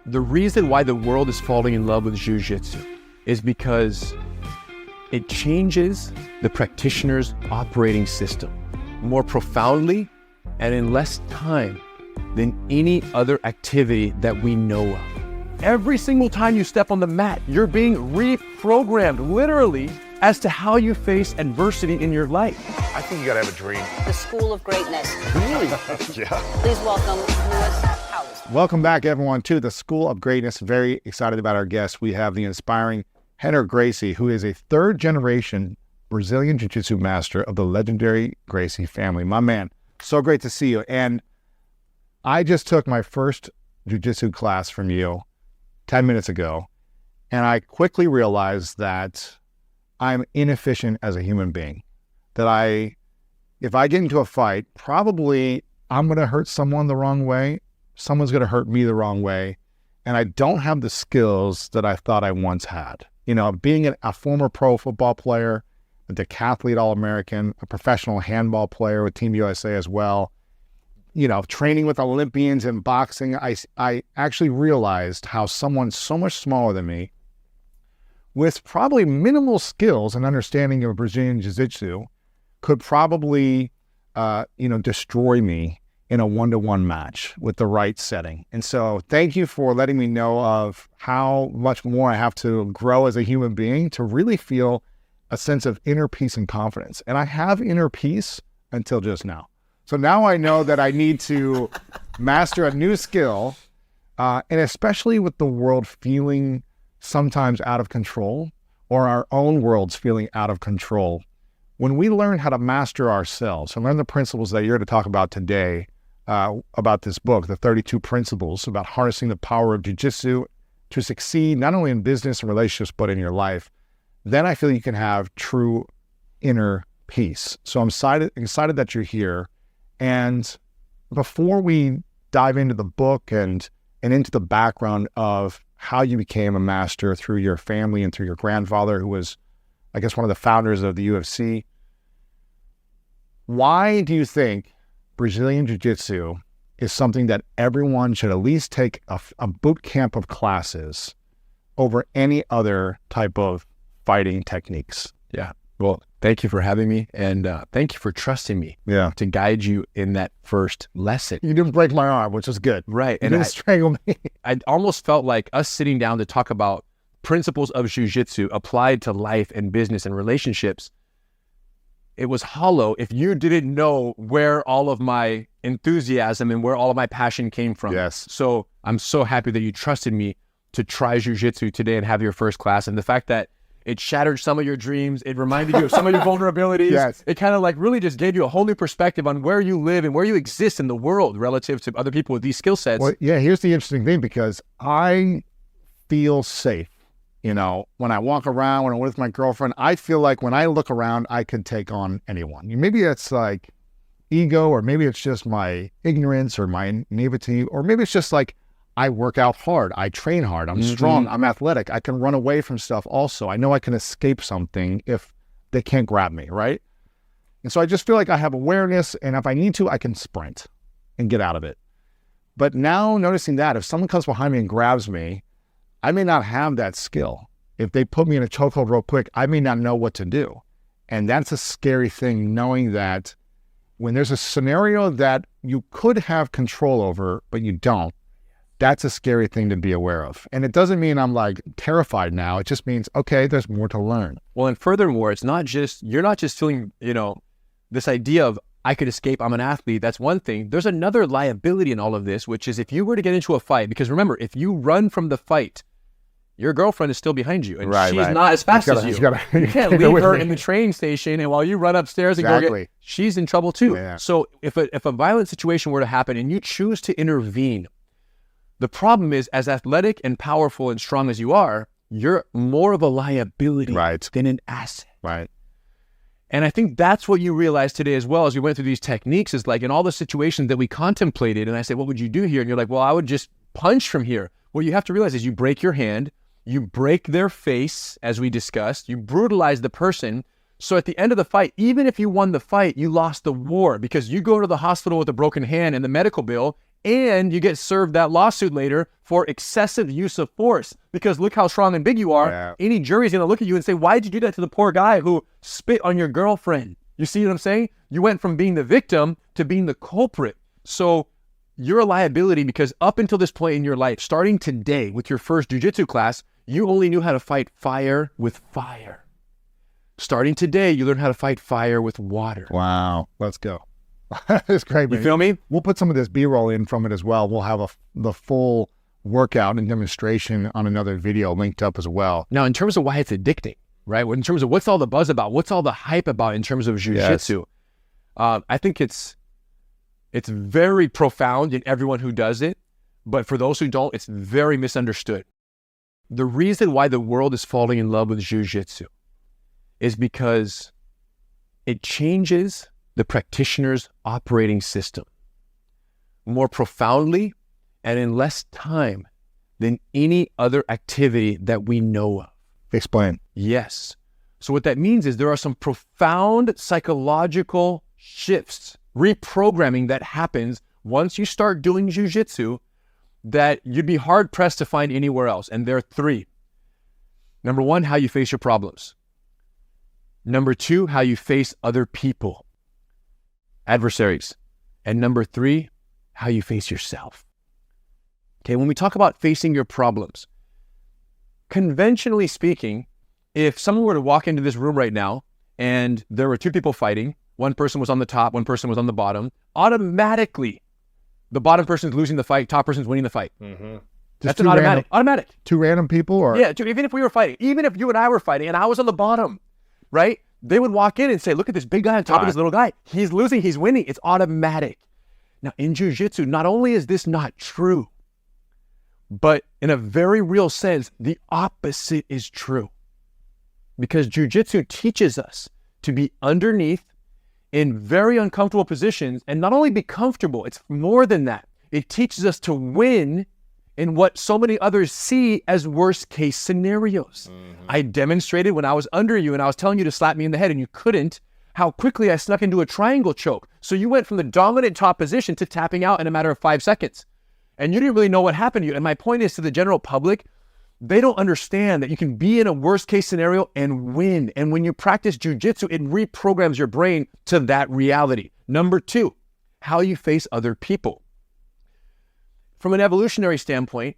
The reason why the world is falling in love with Jiu-Jitsu is because it changes the practitioner's operating system more profoundly and in less time than any other activity that we know of. Every single time you step on the mat, you're being reprogrammed, literally, as to how you face adversity in your life. I think you gotta have a dream. The School of Greatness. Really? Yeah. Please welcome Lewis Howes. Welcome back, everyone, to the School of Greatness. Very excited about our guest. We have the inspiring Rener Gracie, who is a third-generation Brazilian Jiu-Jitsu master of the legendary Gracie family. My man, so great to see you. And I just took my first Jiu-Jitsu class from you 10 minutes ago, and I quickly realized that I'm inefficient as a human being. That if I get into a fight, probably I'm going to hurt someone the wrong way. Someone's going to hurt me the wrong way. And I don't have the skills that I thought I once had. You know, being a former pro football player, a decathlete All-American, a professional handball player with Team USA as well, you know, training with Olympians in boxing, I actually realized how someone so much smaller than me, with probably minimal skills and understanding of Brazilian Jiu-Jitsu, could probably, destroy me in a one-to-one match with the right setting. And so thank you for letting me know of how much more I have to grow as a human being to really feel a sense of inner peace and confidence. And I have inner peace until just now. So now I know that I need to master a new skill, and especially with the world feeling sometimes out of control, or our own worlds feeling out of control. When we learn how to master ourselves and learn the principles that you're going to talk about today, about this book, the 32 Principles, about harnessing the power of Jiu-Jitsu to succeed not only in business and relationships, but in your life, then I feel you can have true inner peace. So I'm excited that you're here. And before we dive into the book and into the background of how you became a master through your family and through your grandfather, who was, I guess, one of the founders of the UFC, why do you think Brazilian Jiu-Jitsu is something that everyone should at least take a boot camp of classes over any other type of fighting techniques? Yeah. Well, thank you for having me, and thank you for trusting me to guide you in that first lesson. You didn't break my arm, which is good. Right. You didn't strangle me. I almost felt like us sitting down to talk about principles of Jiu-Jitsu applied to life and business and relationships. It was hollow if you didn't know where all of my enthusiasm and where all of my passion came from. Yes. So I'm so happy that you trusted me to try Jiu-Jitsu today and have your first class. And the fact that it shattered some of your dreams, it reminded you of some of your vulnerabilities. Yes. It kind of like really just gave you a whole new perspective on where you live and where you exist in the world relative to other people with these skill sets. Well, yeah, here's the interesting thing, because I feel safe. You know, when I walk around, when I'm with my girlfriend, I feel like when I look around, I can take on anyone. Maybe it's like ego, or maybe it's just my ignorance or my naivety, or maybe it's just like I work out hard, I train hard, I'm strong, I'm athletic, I can run away from stuff also. I know I can escape something if they can't grab me, right? And so I just feel like I have awareness, and if I need to, I can sprint and get out of it. But now noticing that if someone comes behind me and grabs me, I may not have that skill. If they put me in a chokehold real quick, I may not know what to do. And that's a scary thing, knowing that when there's a scenario that you could have control over, but you don't, that's a scary thing to be aware of. And it doesn't mean I'm like terrified now. It just means, okay, there's more to learn. Well, and furthermore, you're not just feeling, this idea of I could escape, I'm an athlete. That's one thing. There's another liability in all of this, which is if you were to get into a fight, because remember, if you run from the fight, your girlfriend is still behind you, and she's not as fast as you. You can't leave her in the train station, and while you run upstairs and go get, she's in trouble too. Yeah. So if a violent situation were to happen and you choose to intervene, the problem is, as athletic and powerful and strong as you are, you're more of a liability than an asset. Right. And I think that's what you realize today as well, as we went through these techniques, is like in all the situations that we contemplated, and I said, what would you do here? And you're like, well, I would just punch from here. What you have to realize is you break your hand, you break their face, as we discussed, you brutalize the person. So at the end of the fight, even if you won the fight, you lost the war, because you go to the hospital with a broken hand and the medical bill and you get served that lawsuit later for excessive use of force. Because look how strong and big you are. Yeah. Any jury's going to look at you and say, why did you do that to the poor guy who spit on your girlfriend? You see what I'm saying? You went from being the victim to being the culprit. So you're a liability because up until this point in your life, starting today with your first jiu-jitsu class, you only knew how to fight fire with fire. Starting today, you learn how to fight fire with water. Wow. Let's go. It's great, man. You feel me? We'll put some of this B-roll in from it as well. We'll have the full workout and demonstration on another video linked up as well. Now, in terms of why it's addicting, right? In terms of what's all the buzz about, what's all the hype about in terms of jiu-jitsu, I think it's very profound in everyone who does it, but for those who don't, it's very misunderstood. The reason why the world is falling in love with jiu-jitsu is because it changes the practitioner's operating system more profoundly and in less time than any other activity that we know of. Explain. Yes. So what that means is there are some profound psychological shifts, reprogramming that happens once you start doing jiu-jitsu that you'd be hard-pressed to find anywhere else. And there are three. Number one, how you face your problems. Number two, how you face other people, adversaries. And number three, how you face yourself. Okay, when we talk about facing your problems, conventionally speaking, if someone were to walk into this room right now and there were two people fighting, one person was on the top, one person was on the bottom, automatically the bottom person's losing the fight, top person's winning the fight. Mm-hmm. That's an automatic. Automatic. Two random people? Or Yeah, even if we were fighting, even if you and I were fighting and I was on the bottom, right? They would walk in and say, look at this big guy on top of this little guy. He's losing, he's winning. It's automatic. Now, in jiu-jitsu, not only is this not true, but in a very real sense, the opposite is true. Because jiu-jitsu teaches us to be underneath in very uncomfortable positions and not only be comfortable, it's more than that. It teaches us to win in what so many others see as worst case scenarios. Mm-hmm. I demonstrated when I was under you and I was telling you to slap me in the head and you couldn't, how quickly I snuck into a triangle choke. So you went from the dominant top position to tapping out in a matter of 5 seconds. And you didn't really know what happened to you. And my point is to the general public, they don't understand that you can be in a worst case scenario and win. And when you practice jiu-jitsu, it reprograms your brain to that reality. Number two, how you face other people. From an evolutionary standpoint,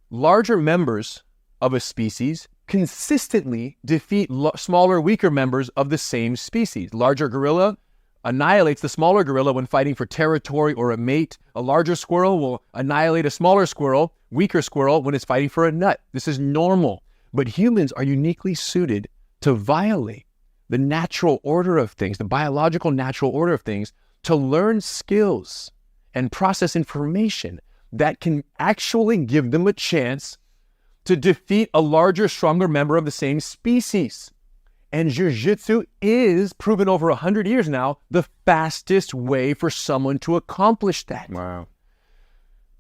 larger members of a species consistently defeat smaller, weaker members of the same species. Larger gorilla annihilates the smaller gorilla when fighting for territory or a mate. A larger squirrel will annihilate a smaller squirrel, weaker squirrel, when it's fighting for a nut. This is normal. But humans are uniquely suited to violate the natural order of things, the biological natural order of things, to learn skills and process information that can actually give them a chance to defeat a larger, stronger member of the same species. And jiu-jitsu is, proven over 100 years now, the fastest way for someone to accomplish that. Wow.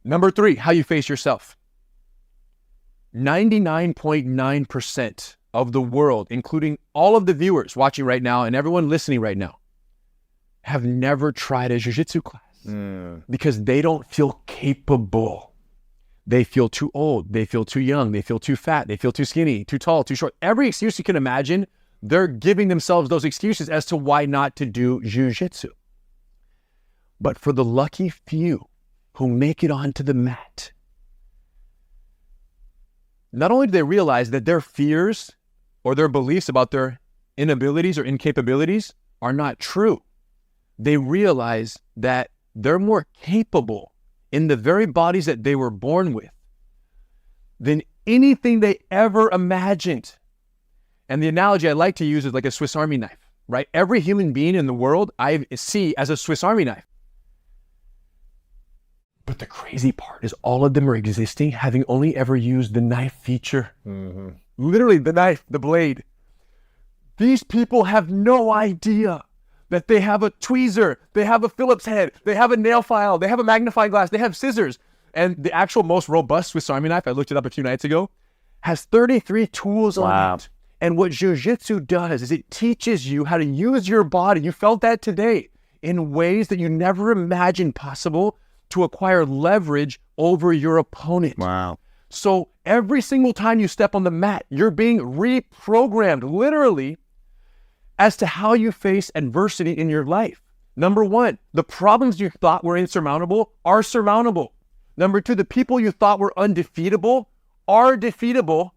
Number three, how you face yourself. 99.9% of the world, including all of the viewers watching right now and everyone listening right now, have never tried a jiu-jitsu class because they don't feel capable. They feel too old. They feel too young. They feel too fat. They feel too skinny, too tall, too short. Every excuse you can imagine, they're giving themselves those excuses as to why not to do jiu-jitsu. But for the lucky few who make it onto the mat, not only do they realize that their fears or their beliefs about their inabilities or incapabilities are not true, they realize that they're more capable in the very bodies that they were born with than anything they ever imagined. And the analogy I like to use is like a Swiss Army knife, right? Every human being in the world I see as a Swiss Army knife. But the crazy part is all of them are existing having only ever used the knife feature. Mm-hmm. Literally the knife, the blade. These people have no idea that they have a tweezer, they have a Phillips head, they have a nail file, they have a magnifying glass, they have scissors. And the actual most robust Swiss Army knife, I looked it up a few nights ago, has 33 tools on it. And what jiu-jitsu does is it teaches you how to use your body, you felt that today, in ways that you never imagined possible to acquire leverage over your opponent. Wow. So every single time you step on the mat, you're being reprogrammed literally as to how you face adversity in your life. Number one, the problems you thought were insurmountable are surmountable. Number two, the people you thought were undefeatable are defeatable.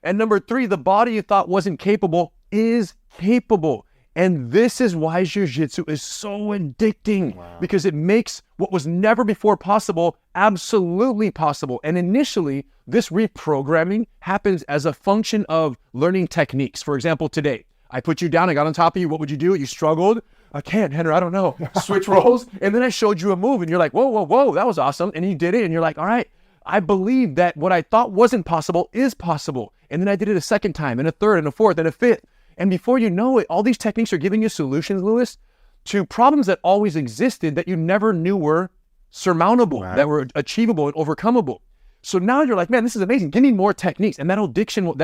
And number three, the body you thought wasn't capable is capable. And this is why jiu-jitsu is so addicting, because it makes what was never before possible absolutely possible. And initially, this reprogramming happens as a function of learning techniques. For example, today, I put you down, I got on top of you. What would you do? You struggled. I can't, Henry, I don't know. Switch roles. And then I showed you a move and you're like, whoa, whoa, whoa, that was awesome. And you did it and you're like, all right, I believe that what I thought wasn't possible is possible. And then I did it a second time and a third and a fourth and a fifth. And before you know it, all these techniques are giving you solutions, Lewis, to problems that always existed that you never knew were surmountable, that were achievable and overcomable. So now you're like, man, this is amazing. Give me more techniques. And that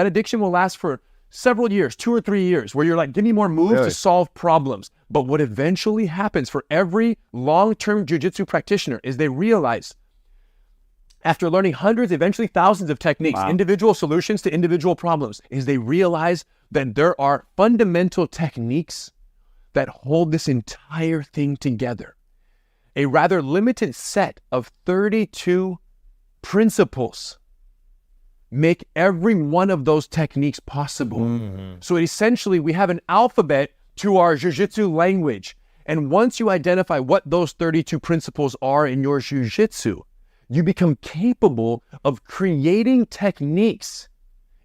addiction will last for several years, 2 or 3 years, where you're like, give me more moves to solve problems. But what eventually happens for every long-term jiu-jitsu practitioner is they realize, after learning hundreds, eventually thousands of techniques, individual solutions to individual problems, is they realize that there are fundamental techniques that hold this entire thing together. A rather limited set of 32 principles make every one of those techniques possible. So essentially, we have an alphabet to our jiu-jitsu language. And once you identify what those 32 principles are in your jiu-jitsu, you become capable of creating techniques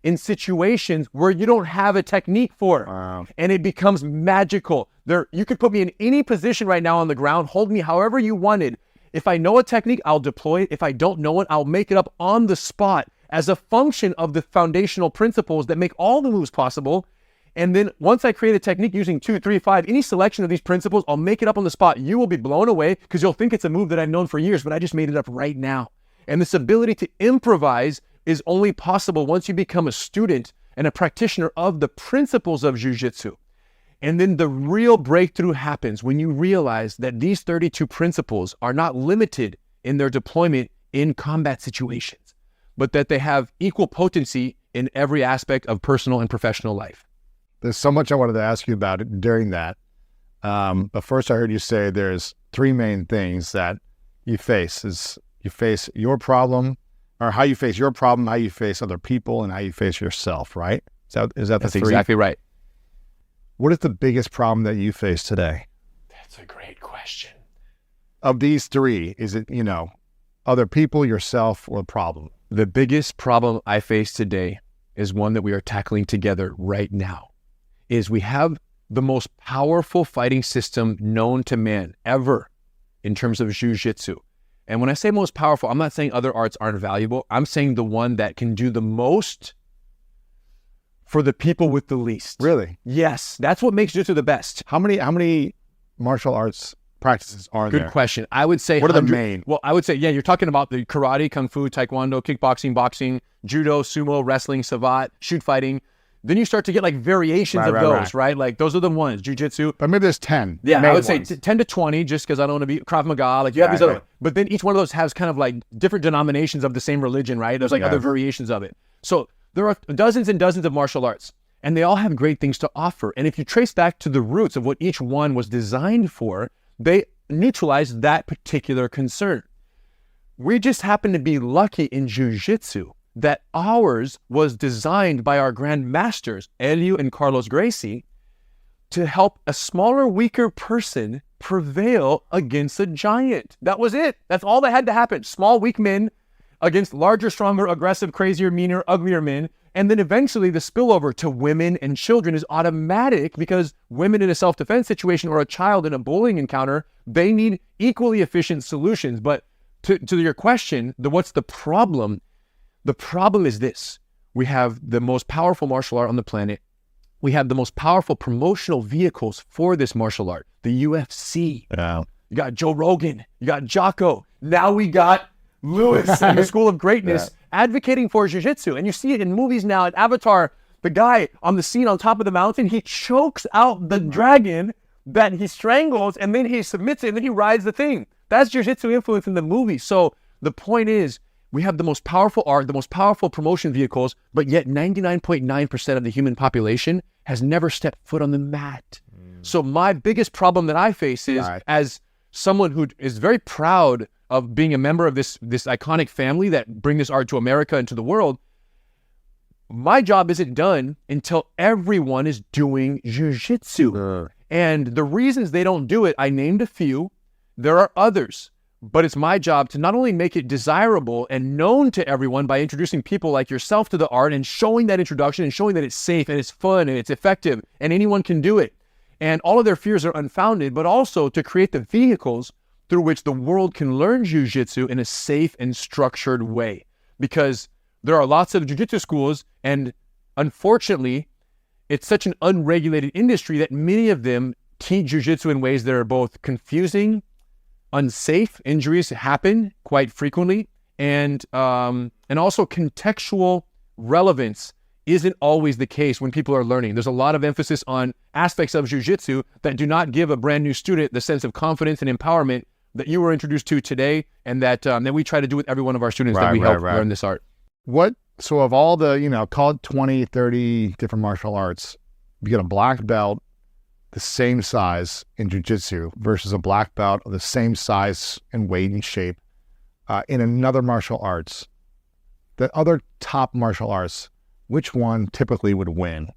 in situations where you don't have a technique for. And it becomes magical. You could put me in any position right now on the ground, hold me however you wanted. If I know a technique, I'll deploy it. If I don't know it, I'll make it up on the spot as a function of the foundational principles that make all the moves possible. And then once I create a technique using 2, 3, 5, any selection of these principles, I'll make it up on the spot. You will be blown away because you'll think it's a move that I've known for years, but I just made it up right now. And this ability to improvise is only possible once you become a student and a practitioner of the principles of jiu-jitsu. And then the real breakthrough happens when you realize that these 32 principles are not limited in their deployment in combat situations, but that they have equal potency in every aspect of personal and professional life. There's so much I wanted to ask you about it during that. But first I heard you say there's 3 main things that you face. You face your problem, or how you face your problem, how you face other people, and how you face yourself, right? Is that the 3? That's exactly right. What is the biggest problem that you face today? That's a great question. Of these 3, is it, other people, yourself, or problem? The biggest problem I face today is one that we are tackling together right now, is we have the most powerful fighting system known to man ever in terms of jiu-jitsu. And when I say most powerful, I'm not saying other arts aren't valuable. I'm saying the one that can do the most for the people with the least. Really? Yes, that's what makes jiu-jitsu the best. How many martial arts practices are there? Good question. I would say what are the main? Well, I would say, you're talking about the karate, kung fu, taekwondo, kickboxing, boxing, judo, sumo, wrestling, savate, shoot fighting. Then you start to get like variations of those, right? Like those are the ones, jiu-jitsu. But maybe there's 10. Yeah, I would say 10 to 20, just because I don't want to be Krav Maga. Like you have these other, but then each one of those has kind of like different denominations of the same religion, right? There's like other variations of it. So there are dozens and dozens of martial arts, and they all have great things to offer. And if you trace back to the roots of what each one was designed for, they neutralize that particular concern. We just happen to be lucky in jiu-jitsu that ours was designed by our grandmasters, Helio and Carlos Gracie, to help a smaller, weaker person prevail against a giant. That was it. That's all that had to happen. Small, weak men against larger, stronger, aggressive, crazier, meaner, uglier men. And then eventually the spillover to women and children is automatic, because women in a self-defense situation or a child in a bullying encounter, they need equally efficient solutions. But to your question, what's the problem? The problem is this. We have the most powerful martial art on the planet. We have the most powerful promotional vehicles for this martial art. The UFC. Yeah. You got Joe Rogan. You got Jocko. Now we got Lewis in the School of Greatness advocating for jiu-jitsu. And you see it in movies now. At Avatar, the guy on the scene on top of the mountain, he chokes out the dragon that he strangles, and then he submits it, and then he rides the thing. That's jujitsu influence in the movie. So the point is, we have the most powerful art, the most powerful promotion vehicles, but yet 99.9% of the human population has never stepped foot on the mat. So my biggest problem that I face is, as someone who is very proud of being a member of this iconic family that bring this art to America and to the world, my job isn't done until everyone is doing jiu-jitsu. And the reasons they don't do it, I named a few. There are others. But it's my job to not only make it desirable and known to everyone by introducing people like yourself to the art and showing that introduction and showing that it's safe and it's fun and it's effective and anyone can do it. And all of their fears are unfounded, but also to create the vehicles through which the world can learn jiu-jitsu in a safe and structured way. Because there are lots of jiu-jitsu schools, and unfortunately, it's such an unregulated industry that many of them teach jiu-jitsu in ways that are both confusing, unsafe. Injuries happen quite frequently, and also contextual relevance isn't always the case when people are learning. There's a lot of emphasis on aspects of jiu-jitsu that do not give a brand new student the sense of confidence and empowerment that you were introduced to today, and that we try to do with every one of our students that we help learn this art. So of all the, call it 20, 30 different martial arts, you get a black belt the same size in jiu-jitsu versus a black belt of the same size and weight and shape in another martial arts, the other top martial arts, which one typically would win?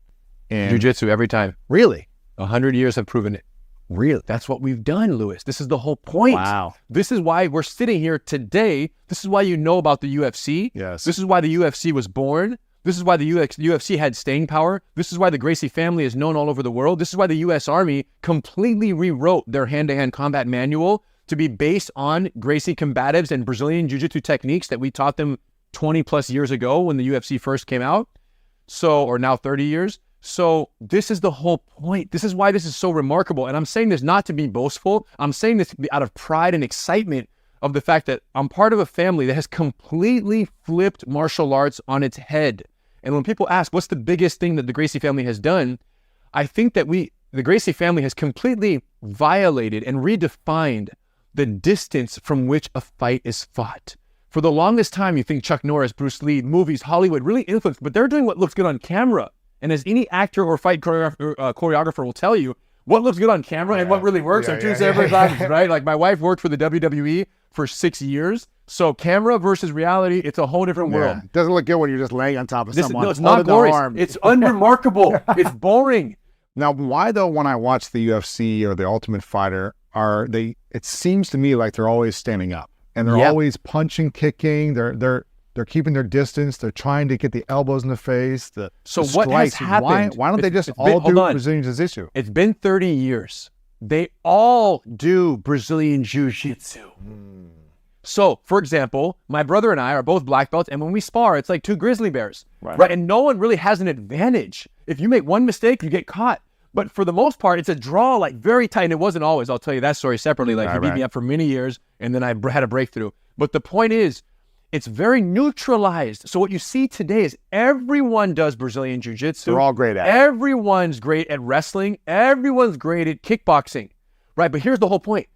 Jiu-jitsu every time. Really? 100 years have proven it. Really? That's what we've done, Louis. This is the whole point. Wow. This is why we're sitting here today. This is why you know about the UFC. Yes. This is why the UFC was born. This is why the UFC had staying power. This is why the Gracie family is known all over the world. This is why the U.S. Army completely rewrote their hand-to-hand combat manual to be based on Gracie combatives and Brazilian Jiu-Jitsu techniques that we taught them 20 plus years ago when the UFC first came out. Or now 30 years. So this is the whole point. This is why this is so remarkable. And I'm saying this not to be boastful. I'm saying this out of pride and excitement of the fact that I'm part of a family that has completely flipped martial arts on its head. And when people ask, what's the biggest thing that the Gracie family has done? I think that the Gracie family has completely violated and redefined the distance from which a fight is fought. For the longest time, you think Chuck Norris, Bruce Lee, movies, Hollywood really influenced, but they're doing what looks good on camera. And as any actor or fight choreographer will tell you, what looks good on camera and what really works are two separate things, right? Like my wife worked for the WWE for 6 years. So camera versus reality, it's a whole different world. It doesn't look good when you're just laying on top of someone. No, it's not glorious. It's unremarkable. It's boring. Now, why though, when I watch the UFC or the Ultimate Fighter, it seems to me like they're always standing up and they're always punching, kicking. They're keeping their distance. They're trying to get the elbows in the face. So what has happened? Why don't they just all do Brazilian Jiu-Jitsu? It's been 30 years. They all do Brazilian Jiu-Jitsu. So, for example, my brother and I are both black belts, and when we spar, it's like two grizzly bears, right? And no one really has an advantage. If you make one mistake, you get caught. But for the most part, it's a draw, like very tight, and it wasn't always. I'll tell you that story separately. Like he beat me up for many years, and then I had a breakthrough. But the point is, it's very neutralized. So what you see today is everyone does Brazilian Jiu-Jitsu. They're all great at it. Everyone's great at wrestling. Everyone's great at kickboxing, right? But here's the whole point.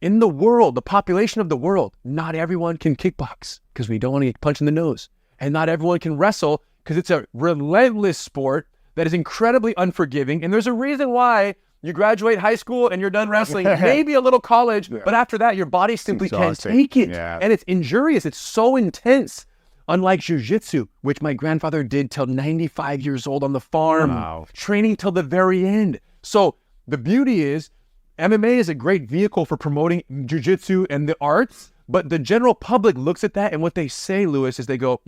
In the world, the population of the world, not everyone can kickbox because we don't want to get punched in the nose. And not everyone can wrestle because it's a relentless sport that is incredibly unforgiving. And there's a reason why you graduate high school and you're done wrestling, maybe a little college, but after that, your body simply can't take it. And it's injurious. It's so intense. Unlike Jiu-Jitsu, which my grandfather did till 95 years old on the farm, training till the very end. So the beauty is, MMA is a great vehicle for promoting Jiu-Jitsu and the arts, but the general public looks at that and what they say, Louis, is they go,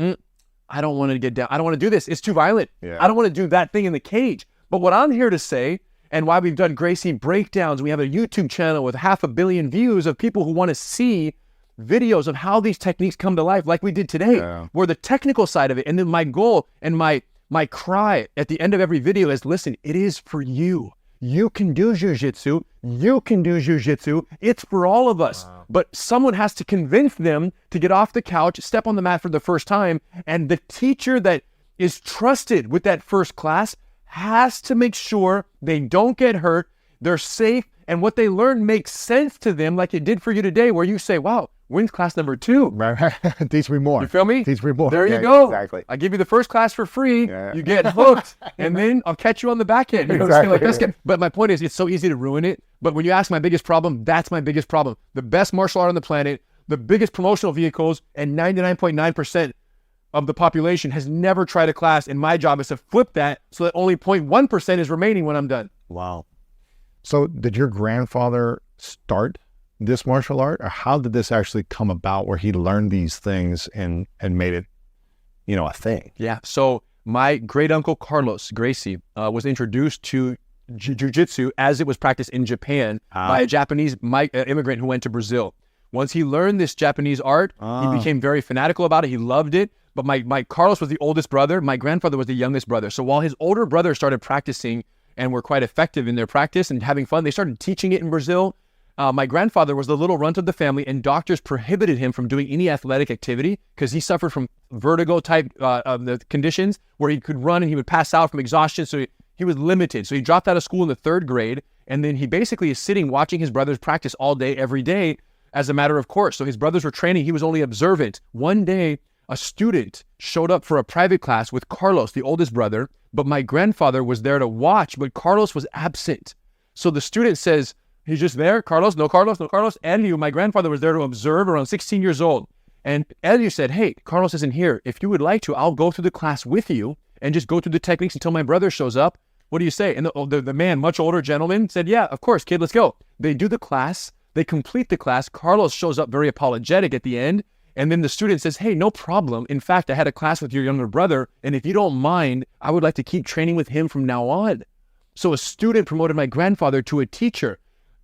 I don't want to get down. I don't want to do this. It's too violent. I don't want to do that thing in the cage. But what I'm here to say, and why we've done Gracie breakdowns, we have a YouTube channel with 500 million views of people who want to see videos of how these techniques come to life, like we did today, where the technical side of it, and then my goal and my cry at the end of every video is, listen, it is for you. You can do Jiu-Jitsu. You can do Jiu-Jitsu. It's for all of us. But someone has to convince them to get off the couch, step on the mat for the first time. And the teacher that is trusted with that first class has to make sure they don't get hurt, they're safe, And what they learn makes sense to them, like it did for you today, where you say, wow, when's class number 2? Right. Teach me more. You feel me? Teach me more. There you Yeah, go. Exactly. I give you the first class for free. Yeah. You get hooked, and then I'll catch you on the back end. You know, Exactly. like, let's get, but my point is, it's so easy to ruin it. But when you ask my biggest problem, that's my biggest problem. The best martial art on the planet, the biggest promotional vehicles, and 99.9% of the population has never tried a class. And my job is to flip that so that only 0.1% is remaining when I'm done. Wow. So did your grandfather start this martial art, or how did this actually come about where he learned these things and made it, a thing? Yeah. So my great uncle Carlos Gracie was introduced to jiu-jitsu as it was practiced in Japan by a Japanese immigrant who went to Brazil. Once he learned this Japanese art, he became very fanatical about it. He loved it. But my Carlos was the oldest brother. My grandfather was the youngest brother. So while his older brother started practicing and were quite effective in their practice and having fun, they started teaching it in Brazil. My grandfather was the little runt of the family, and doctors prohibited him from doing any athletic activity because he suffered from vertigo type the conditions where he could run and he would pass out from exhaustion. So he was limited. So he dropped out of school in the 3rd grade, and then he basically is sitting watching his brothers practice all day, every day as a matter of course. So his brothers were training. He was only observant. One day, a student showed up for a private class with Carlos, the oldest brother, but my grandfather was there to watch, but Carlos was absent. So the student says, he's just there, Carlos, no Carlos, no Carlos. Elio, my grandfather, was there to observe, around 16 years old. And Elio said, hey, Carlos isn't here. If you would like to, I'll go through the class with you and just go through the techniques until my brother shows up. What do you say? And the man, much older gentleman, said, yeah, of course, kid, let's go. They do the class. They complete the class. Carlos shows up very apologetic at the end. And then the student says, hey, no problem. In fact, I had a class with your younger brother, and if you don't mind, I would like to keep training with him from now on. So a student promoted my grandfather to a teacher.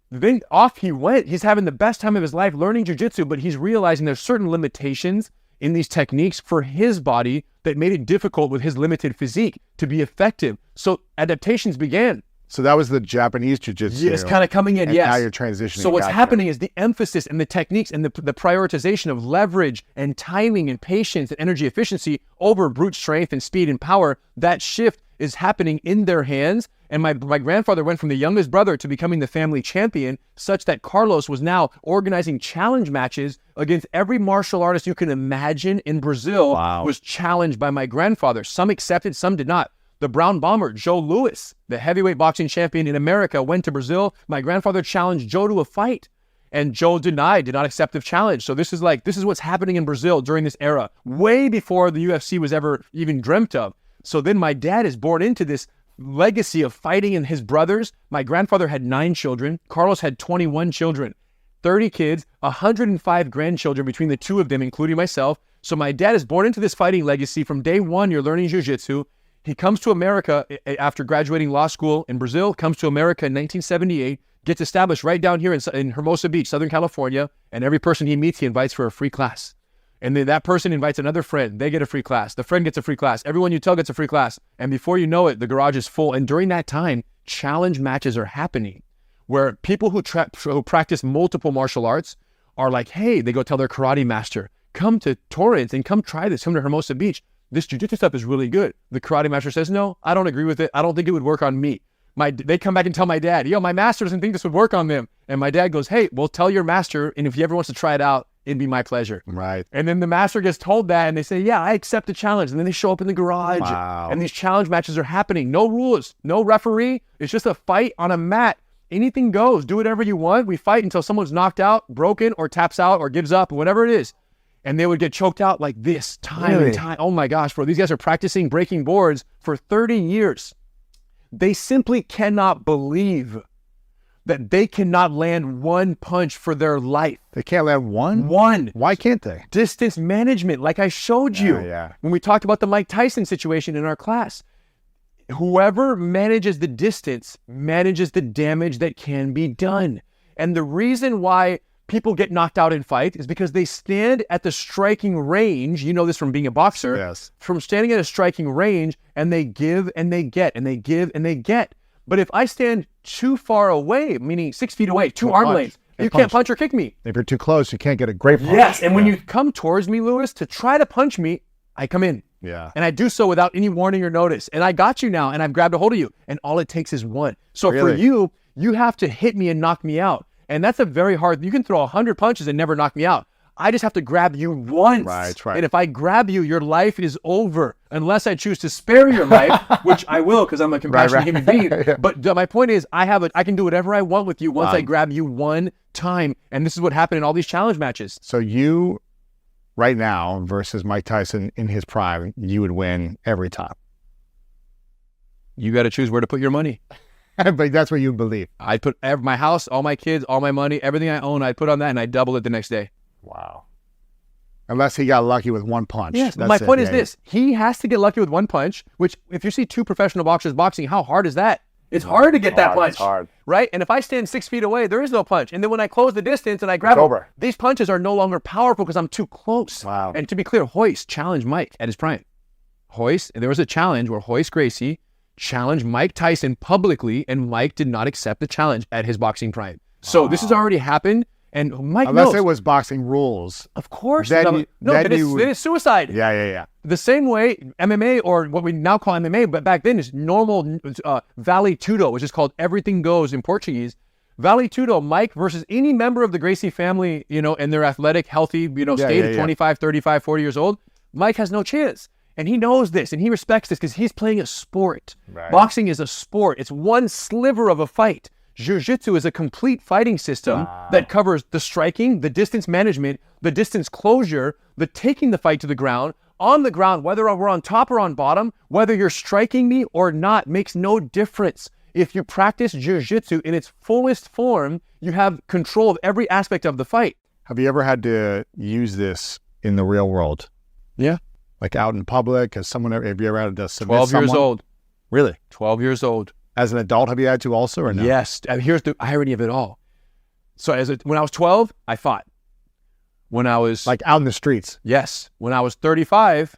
Then off he went. He's having the best time of his life learning jiu-jitsu, but he's realizing there's certain limitations in these techniques for his body that made it difficult with his limited physique to be effective. So adaptations began. So that was the Japanese jiu-jitsu. It's kind of coming in, and yes. now you're transitioning. So what's Gotcha. happening is the emphasis and the techniques and the prioritization of leverage and timing and patience and energy efficiency over brute strength and speed and power. That shift is happening in their hands. And my grandfather went from the youngest brother to becoming the family champion, such that Carlos was now organizing challenge matches against every martial artist you can imagine in Brazil. Wow. Was challenged by my grandfather. Some accepted, some did not. The Brown Bomber, Joe Louis, the heavyweight boxing champion in America, went to Brazil. My grandfather challenged Joe to a fight, and Joe did not accept the challenge. So this is what's happening in Brazil during this era, way before the UFC was ever even dreamt of. So then my dad is born into this legacy of fighting, and his brothers. My grandfather had 9 children. Carlos had 21 children, 30 kids, 105 grandchildren between the two of them, including myself. So my dad is born into this fighting legacy. From day one, you're learning jiu-jitsu. He comes to America after graduating law school in Brazil, comes to America in 1978, gets established right down here in Hermosa Beach, Southern California, and every person he meets, he invites for a free class. And then that person invites another friend. They get a free class. The friend gets a free class. Everyone you tell gets a free class. And before you know it, the garage is full. And during that time, challenge matches are happening where people who practice multiple martial arts are like, hey, they go tell their karate master, come to Torrance and come try this. Come to Hermosa Beach. This jiu-jitsu stuff is really good. The karate master says, no, I don't agree with it. I don't think it would work on me. They come back and tell my dad, my master doesn't think this would work on them. And my dad goes, hey, well, tell your master. And if he ever wants to try it out, it'd be my pleasure. Right. And then the master gets told that and they say, yeah, I accept the challenge. And then they show up in the garage. Wow. And these challenge matches are happening. No rules, no referee. It's just a fight on a mat. Anything goes. Do whatever you want. We fight until someone's knocked out, broken, or taps out, or gives up, whatever it is. And they would get choked out like this time and time. Oh my gosh, bro. These guys are practicing breaking boards for 30 years. They simply cannot believe that they cannot land one punch for their life. They can't land one? One. Why can't they? Distance management, like I showed you. Yeah. When we talked about the Mike Tyson situation in our class. Whoever manages the distance manages the damage that can be done. And the reason why people get knocked out in fight is because they stand at the striking range. You know this from being a boxer. Yes. From standing at a striking range, and they give and they get, and they give and they get. But if I stand too far away, meaning 6 feet away, two arm lengths, you can't punch or kick me. If you're too close, you can't get a great punch. Yes, and when you come towards me, Louis, to try to punch me, I come in. Yeah. And I do so without any warning or notice. And I got you now, and I've grabbed a hold of you. And all it takes is one. So Really? for you, You have to hit me and knock me out. And that's a very hard, you can throw 100 punches and never knock me out. I just have to grab you once. Right. And if I grab you, your life is over. Unless I choose to spare your life, which I will because I'm a compassionate human being. But my point is, I can do whatever I want with you once I grab you one time. And this is what happened in all these challenge matches. So you, right now, versus Mike Tyson in his prime, you would win every time. You got to choose where to put your money. But that's what you believe. I'd put my house, all my kids, all my money, everything I own, I'd put on that and I'd double it the next day. Wow. Unless he got lucky with one punch. Yes, my point is this. He has to get lucky with one punch, which if you see two professional boxers boxing, how hard is that? It's hard to get that punch. It's hard. Right? And if I stand 6 feet away, there is no punch. And then when I close the distance and I grab him, these punches are no longer powerful because I'm too close. Wow. And to be clear, Royce challenged Mike at his prime. Royce, and there was a challenge where Royce Gracie challenged Mike Tyson publicly, and Mike did not accept the challenge at his boxing prime. So this has already happened. And Mike Unless knows. it was boxing rules. Of course. Then then it's suicide. Yeah. The same way MMA, or what we now call MMA, but back then is normal Vale Tudo, which is called everything goes in Portuguese. Vale Tudo, Mike versus any member of the Gracie family, and their athletic, healthy, state of 25, 35, 40 years old, Mike has no chance. And he knows this, and he respects this because he's playing a sport. Right. Boxing is a sport. It's one sliver of a fight. Jiu-Jitsu is a complete fighting system that covers the striking, the distance management, the distance closure, the taking the fight to the ground, on the ground, whether we're on top or on bottom, whether you're striking me or not, makes no difference. If you practice Jiu-Jitsu in its fullest form, you have control of every aspect of the fight. Have you ever had to use this in the real world? Yeah. Like out in public? Have you ever had to submit 12 years old. Really? 12 years old. As an adult, have you had to also or no? Yes. And here's the irony of it all. So when I was 12, I fought. When I was... Like out in the streets? Yes. When I was 35,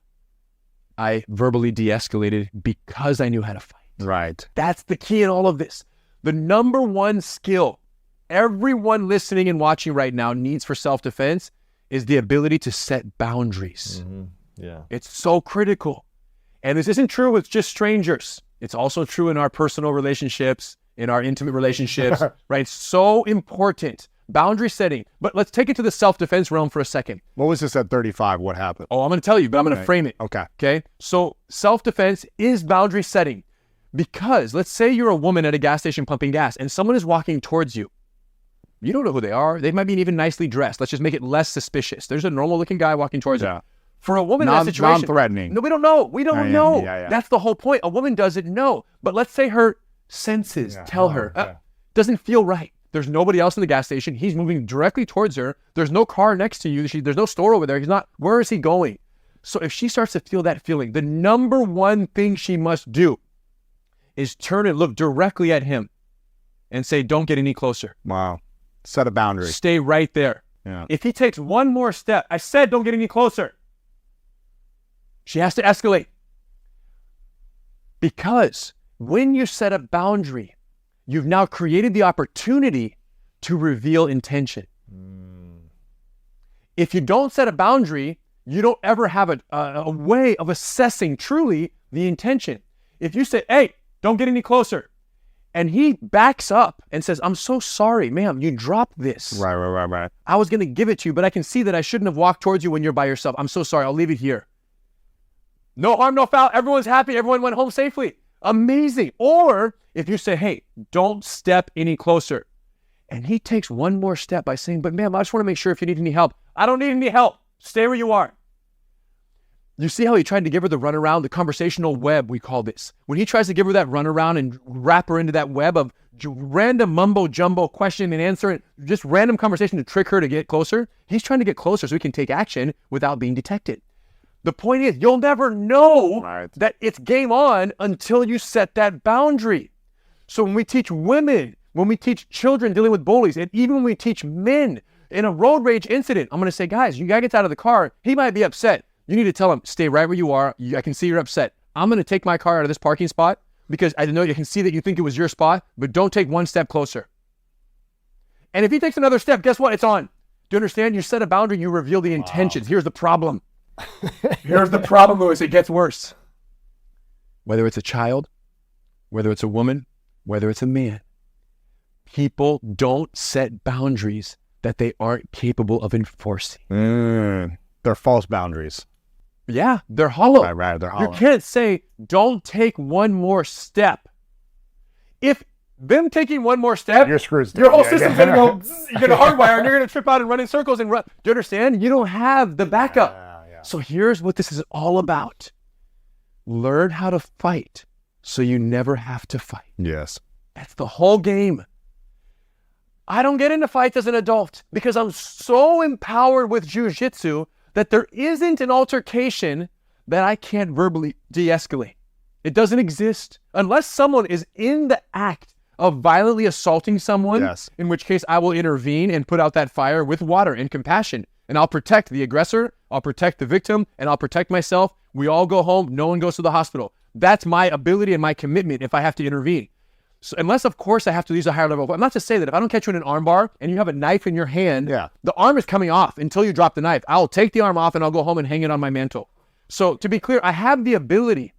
I verbally de-escalated because I knew how to fight. Right. That's the key in all of this. The number one skill everyone listening and watching right now needs for self-defense is the ability to set boundaries. Mm-hmm. Yeah. It's so critical. And this isn't true with just strangers. It's also true in our personal relationships, in our intimate relationships, right? It's so important. Boundary setting. But let's take it to the self-defense realm for a second. What was this at 35? What happened? Oh, I'm going to tell you, but I'm going to frame it. Okay. Okay? So self-defense is boundary setting. Because let's say you're a woman at a gas station pumping gas and someone is walking towards you. You don't know who they are. They might be even nicely dressed. Let's just make it less suspicious. There's a normal looking guy walking towards you. For a woman in that situation, non-threatening. No, we don't know. We don't know. Yeah. That's the whole point. A woman doesn't know. But let's say her senses tell her, doesn't feel right. There's nobody else in the gas station. He's moving directly towards her. There's no car next to you. There's no store over there. He's not. Where is he going? So if she starts to feel that feeling, the number one thing she must do is turn and look directly at him and say, don't get any closer. Wow. Set a boundary. Stay right there. Yeah. If he takes one more step, I said, don't get any closer. She has to escalate. Because when you set a boundary, you've now created the opportunity to reveal intention. If you don't set a boundary, you don't ever have a way of assessing truly the intention. If you say, hey, don't get any closer, and he backs up and says, I'm so sorry, ma'am, you dropped this. Right. I was going to give it to you, but I can see that I shouldn't have walked towards you when you're by yourself. I'm so sorry. I'll leave it here. No harm, no foul. Everyone's happy. Everyone went home safely. Amazing. Or if you say, hey, don't step any closer. And he takes one more step by saying, but ma'am, I just want to make sure if you need any help. I don't need any help. Stay where you are. You see how he tried to give her the runaround, the conversational web, we call this. When he tries to give her that runaround and wrap her into that web of random mumbo jumbo question and answer, and just random conversation to trick her to get closer, he's trying to get closer so he can take action without being detected. The point is, you'll never know that it's game on until you set that boundary. So when we teach women, when we teach children dealing with bullies, and even when we teach men in a road rage incident, I'm going to say, guys, you guy gets out of the car, he might be upset. You need to tell him, stay right where you are. I can see you're upset. I'm going to take my car out of this parking spot because I know you can see that you think it was your spot, but don't take one step closer. And if he takes another step, guess what? It's on. Do you understand? You set a boundary, you reveal the intentions. Here's the problem. Here's the problem, Louis. It gets worse. Whether it's a child, whether it's a woman, whether it's a man, People don't set boundaries that they aren't capable of enforcing. They're false boundaries. Yeah, they're hollow. Right, they're hollow. You can't say, don't take one more step. If them taking one more step, You're screwed. your whole system's going to go, you're going to hardwire and you're going to trip out and run in circles and run. Do you understand? You don't have the backup. Yeah. So here's what this is all about. Learn how to fight so you never have to fight. Yes. That's the whole game. I don't get into fights as an adult because I'm so empowered with jiu-jitsu that there isn't an altercation that I can't verbally de-escalate. It doesn't exist unless someone is in the act of violently assaulting someone, Yes. in which case I will intervene and put out that fire with water and compassion. And I'll protect the aggressor, I'll protect the victim, and I'll protect myself. We all go home, no one goes to the hospital. That's my ability and my commitment if I have to intervene. So unless, of course, I have to use a higher level. I'm not to say that if I don't catch you in an arm bar and you have a knife in your hand, the arm is coming off until you drop the knife. I'll take the arm off and I'll go home and hang it on my mantle. So to be clear, I have the ability,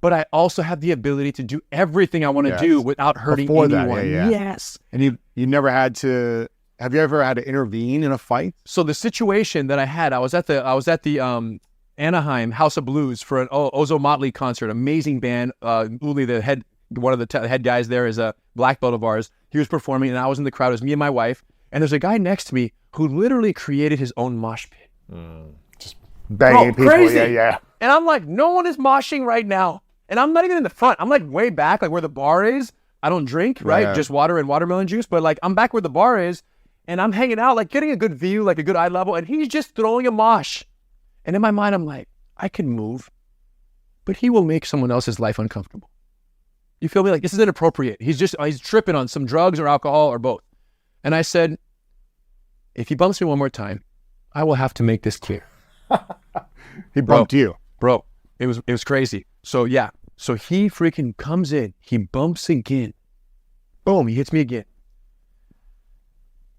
but I also have the ability to do everything I want to do without hurting Before anyone. that, yeah. Yes. And you never had to. Have you ever had to intervene in a fight? So the situation that I had, I was at the Anaheim House of Blues for an Ozo Motley concert. Amazing band. Uli, one of the head guys there, is a black belt of ours. He was performing, and I was in the crowd. It was me and my wife. And there's a guy next to me who literally created his own mosh pit. Just banging people. Crazy. Yeah. And I'm like, no one is moshing right now. And I'm not even in the front. I'm like way back, like where the bar is. I don't drink, right? Yeah. Just water and watermelon juice. But like I'm back where the bar is, and I'm hanging out, like getting a good view, like a good eye level. And he's just throwing a mosh. And in my mind, I'm like, I can move, but he will make someone else's life uncomfortable. You feel me? Like this is inappropriate. He's tripping on some drugs or alcohol or both. And I said, if he bumps me one more time, I will have to make this clear. He bumped you. Bro, it was crazy. So yeah. So he freaking comes in, he bumps again. Boom, he hits me again.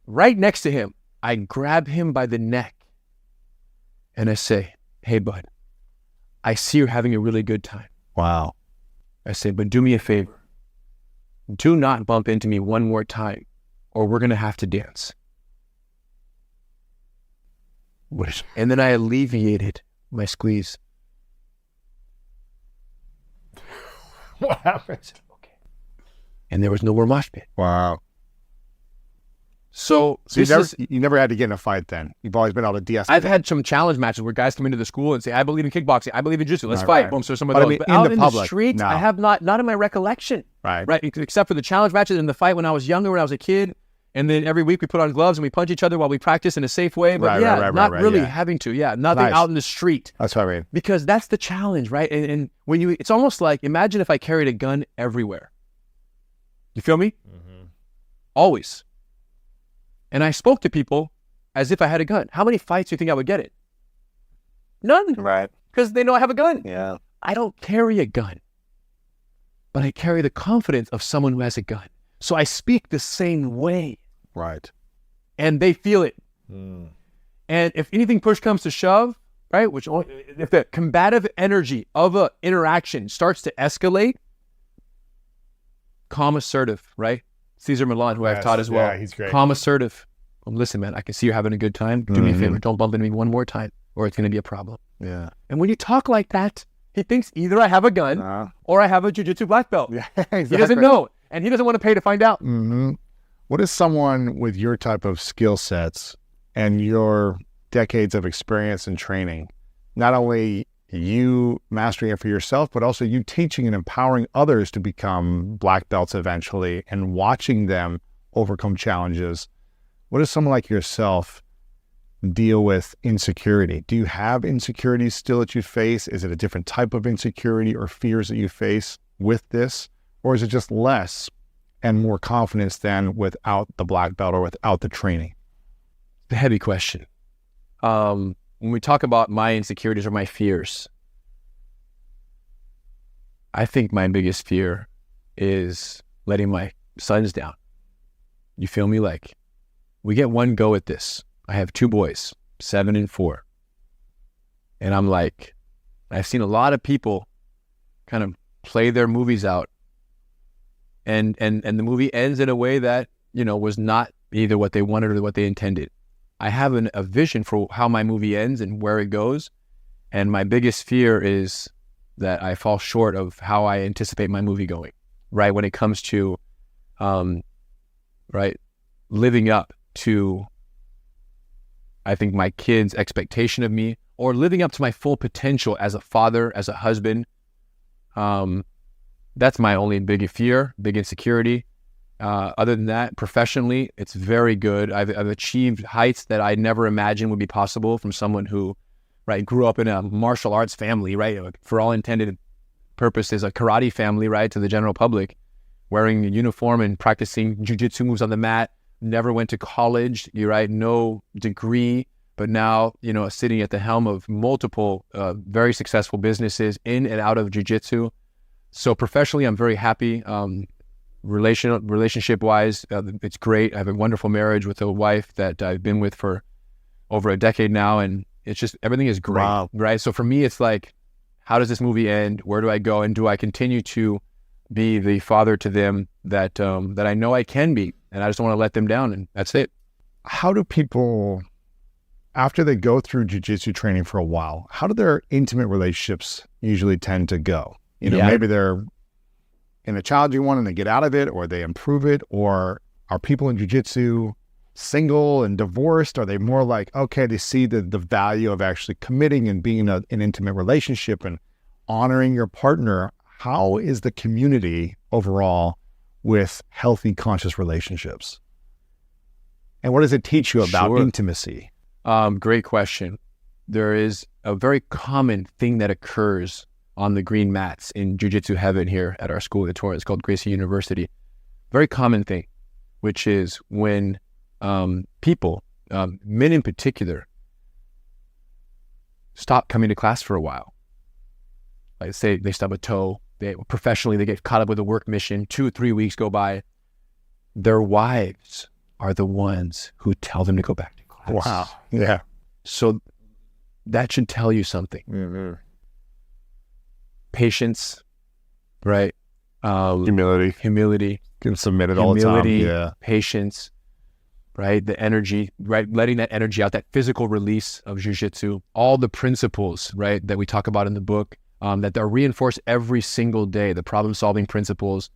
Right next to him, I grab him by the neck and I say, hey bud, I see you're having a really good time. Wow. I say, but do me a favor. Do not bump into me one more time or we're going to have to dance. And then I alleviated my squeeze. What happened? Okay. And there was no more mosh pit. Wow. So you never had to get in a fight then. You've always been able to de-escalate. I've had some challenge matches where guys come into the school and say, I believe in kickboxing. I believe in jiu-jitsu. Let's Right, fight. right. Boom. So some of But I those. mean, But in out the in public, the street, no. I have not in my recollection. Right. Except for the challenge matches and the fight when I was younger, when I was a kid. And then every week we put on gloves and we punch each other while we practice in a safe way. But not really having to. Yeah. Nothing Nice. out in the street. That's what I mean. Because that's the challenge, right? And when it's almost like, imagine if I carried a gun everywhere. You feel me? Mm-hmm. Always. And I spoke to people as if I had a gun. How many fights do you think I would get in? None. Right. Because they know I have a gun. Yeah. I don't carry a gun, but I carry the confidence of someone who has a gun. So I speak the same way. Right. And they feel it. And if anything push comes to shove, right, if the combative energy of an interaction starts to escalate, calm, assertive, right? Cesar Millan, who I've taught as well. Yeah, he's great. Calm, assertive. Listen, man, I can see you're having a good time. Do me a favor. Don't bump into me one more time or it's going to be a problem. Yeah. And when you talk like that, he thinks either I have a gun or I have a jiu-jitsu black belt. Yeah, exactly. He doesn't know. And he doesn't want to pay to find out. Mm-hmm. What is someone with your type of skill sets and your decades of experience and training, not only you mastering it for yourself, but also you teaching and empowering others to become black belts eventually and watching them overcome challenges? What does someone like yourself deal with insecurity? Do you have insecurities still that you face? Is it a different type of insecurity or fears that you face with this? Or is it just less and more confidence than without the black belt or without the training? The heavy question. When we talk about my insecurities or my fears, I think my biggest fear is letting my sons down. You feel me? Like, we get one go at this. I have two boys, 7 and 4. And I'm like, I've seen a lot of people kind of play their movies out and the movie ends in a way that, was not either what they wanted or what they intended. I have a vision for how my movie ends and where it goes. And my biggest fear is that I fall short of how I anticipate my movie going, right? When it comes to, right, living up to, I think, my kids' expectation of me, or living up to my full potential as a father, as a husband. That's my only big fear, big insecurity. Other than that, professionally, it's very good. I've achieved heights that I never imagined would be possible from someone who, right, grew up in a martial arts family, right, for all intended purposes, a karate family, right, to the general public, wearing a uniform and practicing jiu-jitsu moves on the mat, never went to college, right, no degree, but now, sitting at the helm of multiple very successful businesses in and out of jiu-jitsu. So professionally, I'm very happy. Relationship-wise, it's great. I have a wonderful marriage with a wife that I've been with for over a decade now, and it's just, everything is great, Wow. right? So for me, it's like, how does this movie end? Where do I go? And do I continue to be the father to them that I know I can be? And I just don't want to let them down, and that's it. How do people, after they go through jiu-jitsu training for a while, how do their intimate relationships usually tend to go? Yeah. Maybe they're in a challenging one and they get out of it, or they improve it, or are people in jiu-jitsu single and divorced? Are they more like, okay, they see the value of actually committing and being in an intimate relationship and honoring your partner? How is the community overall with healthy, conscious relationships? And what does it teach you about Sure. intimacy? Great question. There is a very common thing that occurs on the green mats in Jiu-Jitsu heaven here at our school at Torrance. It's called Gracie University. Very common thing, which is when people, men in particular, stop coming to class for a while. Like, say they stub a toe, professionally they get caught up with a work mission, 2 or 3 weeks go by. Their wives are the ones who tell them to go back to class. Yeah. So that should tell you something. Mm-hmm. Patience, right? Humility. Humility, Can submit it all the time. humility, Yeah. patience, right? The energy, right? Letting that energy out, that physical release of jiu-jitsu, all the principles, right, that we talk about in the book, that are reinforced every single day, the problem-solving principles,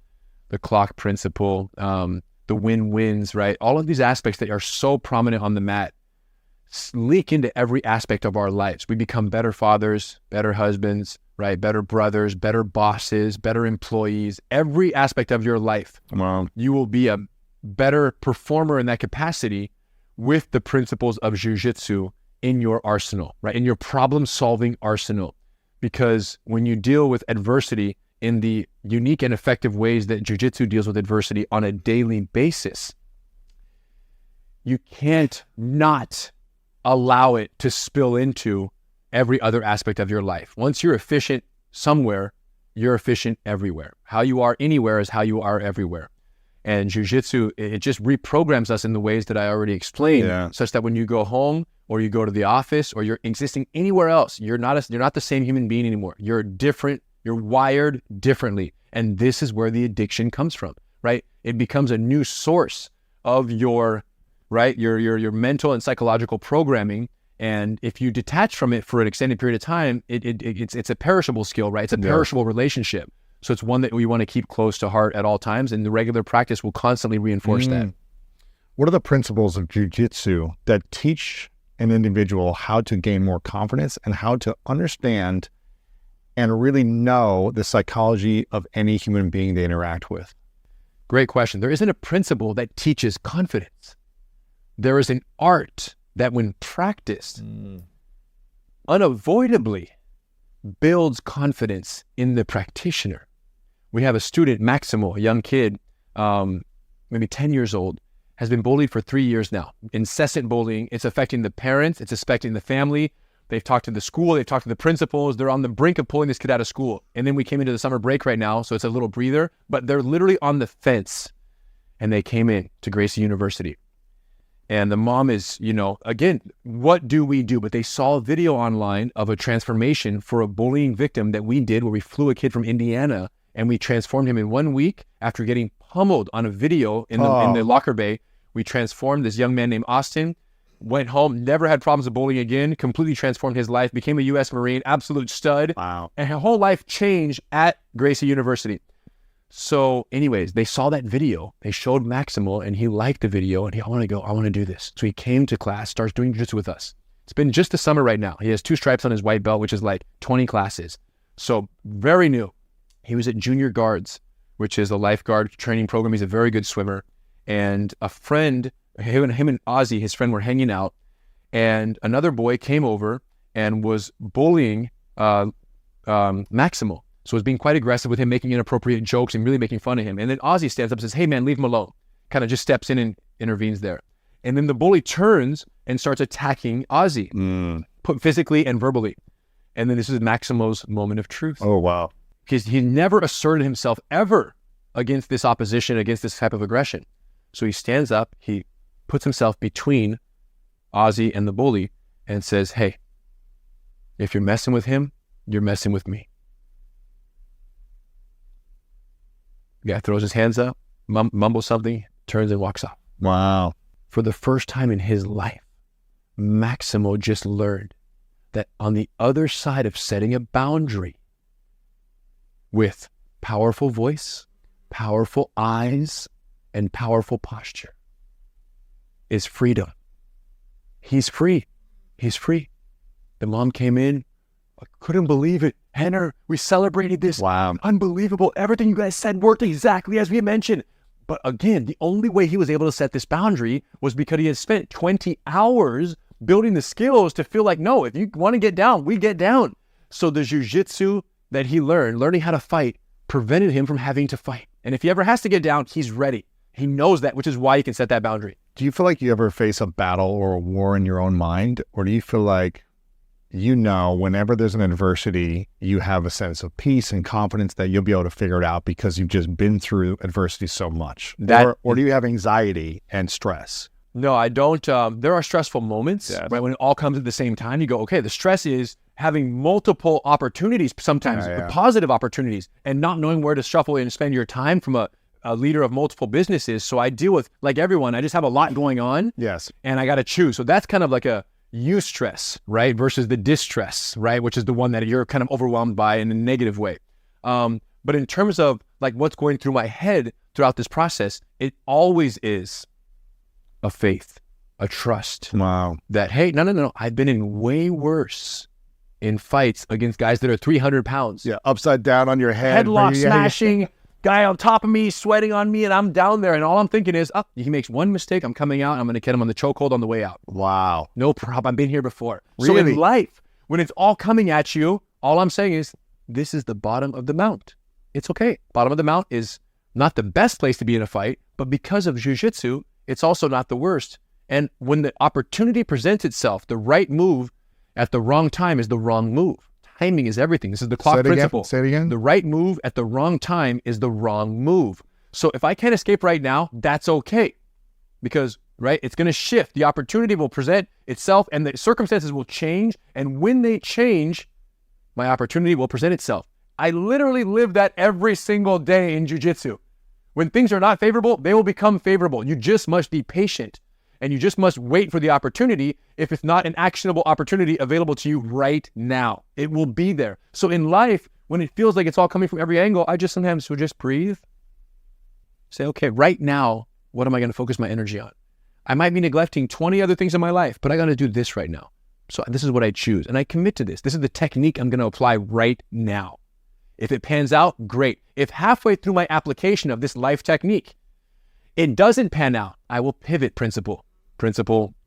the clock principle, the win-wins, right? All of these aspects that are so prominent on the mat leak into every aspect of our lives. We become better fathers, better husbands, right? Better brothers, better bosses, better employees. Every aspect of your life, Well, you will be a better performer in that capacity with the principles of jiu-jitsu in your arsenal, right? In your problem-solving arsenal. Because when you deal with adversity in the unique and effective ways that jiu-jitsu deals with adversity on a daily basis, you can't not allow it to spill into every other aspect of your life. Once you're efficient somewhere, you're efficient everywhere. How you are anywhere is how you are everywhere. And jiu-jitsu, it just reprograms us in the ways that I already explained, Yeah. such that when you go home or you go to the office or you're existing anywhere else, you're not the same human being anymore. You're different. You're wired differently. And this is where the addiction comes from, right? It becomes a new source of your, right, your mental and psychological programming. And if you detach from it for an extended period of time, it's a perishable skill, right? It's a perishable relationship. So it's one that we want to keep close to heart at all times. And the regular practice will constantly reinforce that. what are the principles of jiu-jitsu that teach an individual how to gain more confidence and how to understand and really know the psychology of any human being they interact with? Great question. There isn't a principle that teaches confidence. There is an art that, when practiced, unavoidably builds confidence in the practitioner. We have a student, Maximo, a young kid, maybe 10 years old, has been bullied for 3 years now. Incessant bullying. It's affecting the parents. It's affecting the family. They've talked to the school. They've talked to the principals. They're on the brink of pulling this kid out of school. And then we came into the summer break right now, so it's a little breather, but they're literally on the fence. And they came in to Gracie University. And the mom is, again, what do we do? But they saw a video online of a transformation for a bullying victim that we did, where we flew a kid from Indiana and we transformed him in 1 week after getting pummeled on a video in the locker bay. We transformed this young man named Austin, went home, never had problems with bullying again, completely transformed his life, became a U.S. Marine, absolute stud. Wow. And her whole life changed at Gracie University. So anyways, they saw that video. They showed Maximal, and he liked the video, and I want to do this. So he came to class, starts doing jiu-jitsu with us. It's been just the summer right now. He has 2 stripes on his white belt, which is like 20 classes. So very new. He was at Junior Guards, which is a lifeguard training program. He's a very good swimmer. And a friend, him and Ozzy, his friend, were hanging out. And another boy came over and was bullying Maximal. So was being quite aggressive with him, making inappropriate jokes and really making fun of him. And then Ozzy stands up and says, hey man, leave him alone. Kind of just steps in and intervenes there. And then the bully turns and starts attacking Ozzy, physically and verbally. And then this is Maximal's moment of truth. Oh, wow. Because he never asserted himself ever against this opposition, against this type of aggression. So he stands up, he puts himself between Ozzy and the bully and says, hey, if you're messing with him, you're messing with me. The guy throws his hands up, mumbles something, turns and walks off. Wow. For the first time in his life, Maximo just learned that on the other side of setting a boundary with powerful voice, powerful eyes, and powerful posture is freedom. He's free. He's free. The mom came in. I couldn't believe it. Henner, we celebrated this. Wow. Unbelievable. Everything you guys said worked exactly as we mentioned. But again, the only way he was able to set this boundary was because he had spent 20 hours building the skills to feel like, no, if you want to get down, we get down. So the jiu-jitsu that he learned, learning how to fight, prevented him from having to fight. And if he ever has to get down, he's ready. He knows that, which is why he can set that boundary. Do you feel like you ever face a battle or a war in your own mind? Or do you feel like, whenever there's an adversity, you have a sense of peace and confidence that you'll be able to figure it out because you've just been through adversity so much? Or do you have anxiety and stress? No, I don't. There are stressful moments, Yes. right? When it all comes at the same time, you go, okay, the stress is having multiple opportunities, sometimes positive opportunities, and not knowing where to shuffle and spend your time from a leader of multiple businesses. So I deal with, like everyone, I just have a lot going on. Yes. And I got to choose. So that's kind of like a eustress, right? Versus the distress, right? Which is the one that you're kind of overwhelmed by in a negative way. But in terms of like what's going through my head throughout this process, it always is a faith, a trust. Wow. That, hey, no. I've been in way worse in fights against guys that are 300 pounds. Yeah, upside down on your head. Headlock smashing, guy on top of me, sweating on me, and I'm down there. And all I'm thinking is, he makes one mistake, I'm coming out, I'm going to get him on the chokehold on the way out. Wow. No problem. I've been here before. Really? So in life, when it's all coming at you, all I'm saying is, this is the bottom of the mount. It's okay. Bottom of the mount is not the best place to be in a fight, but because of jiu-jitsu, it's also not the worst. And when the opportunity presents itself, the right move at the wrong time is the wrong move. Timing is everything. This is the clock principle. Say it again. The right move at the wrong time is the wrong move. So if I can't escape right now, that's okay. Because, right, it's going to shift. The opportunity will present itself and the circumstances will change. And when they change, my opportunity will present itself. I literally live that every single day in jiu-jitsu. When things are not favorable, they will become favorable. You just must be patient. And you just must wait for the opportunity if it's not an actionable opportunity available to you right now. It will be there. So in life, when it feels like it's all coming from every angle, I just sometimes will just breathe. Say, okay, right now, what am I going to focus my energy on? I might be neglecting 20 other things in my life, but I got to do this right now. So this is what I choose. And I commit to this. This is the technique I'm going to apply right now. If it pans out, great. If halfway through my application of this life technique, it doesn't pan out, I will pivot principle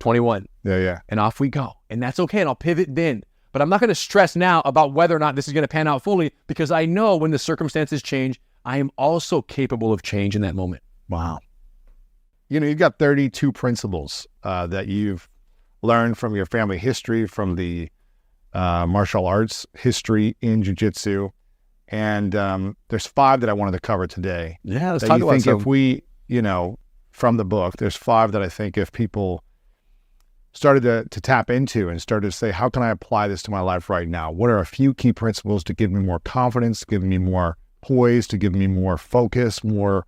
21. Yeah. And off we go. And that's okay. And I'll pivot then. But I'm not going to stress now about whether or not this is going to pan out fully because I know when the circumstances change, I am also capable of change in that moment. Wow. You've got 32 principles that you've learned from your family history, from the martial arts history in jiu-jitsu. And there's 5 that I wanted to cover today. Yeah, let's that talk you about think some. if we, from the book, there's 5 that I think if people started to tap into and started to say, how can I apply this to my life right now? What are a few key principles to give me more confidence, give me more poise, to give me more focus, more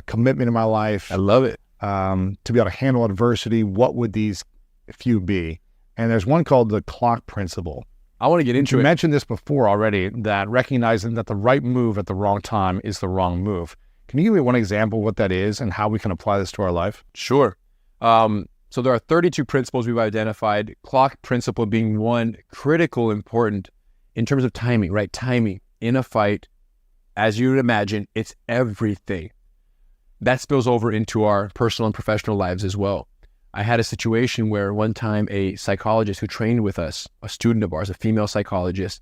commitment in my life, I love it. to be able to handle adversity. What would these few be? And there's one called the clock principle. I want to get into You it. mentioned this before already, that recognizing that the right move at the wrong time is the wrong move. Can you give me one example of what that is and how we can apply this to our life? Sure. So there are 32 principles we've identified, clock principle being one critical, important in terms of timing, right? Timing in a fight, as you would imagine, it's everything. That spills over into our personal and professional lives as well. I had a situation where one time a psychologist who trained with us, a student of ours, a female psychologist,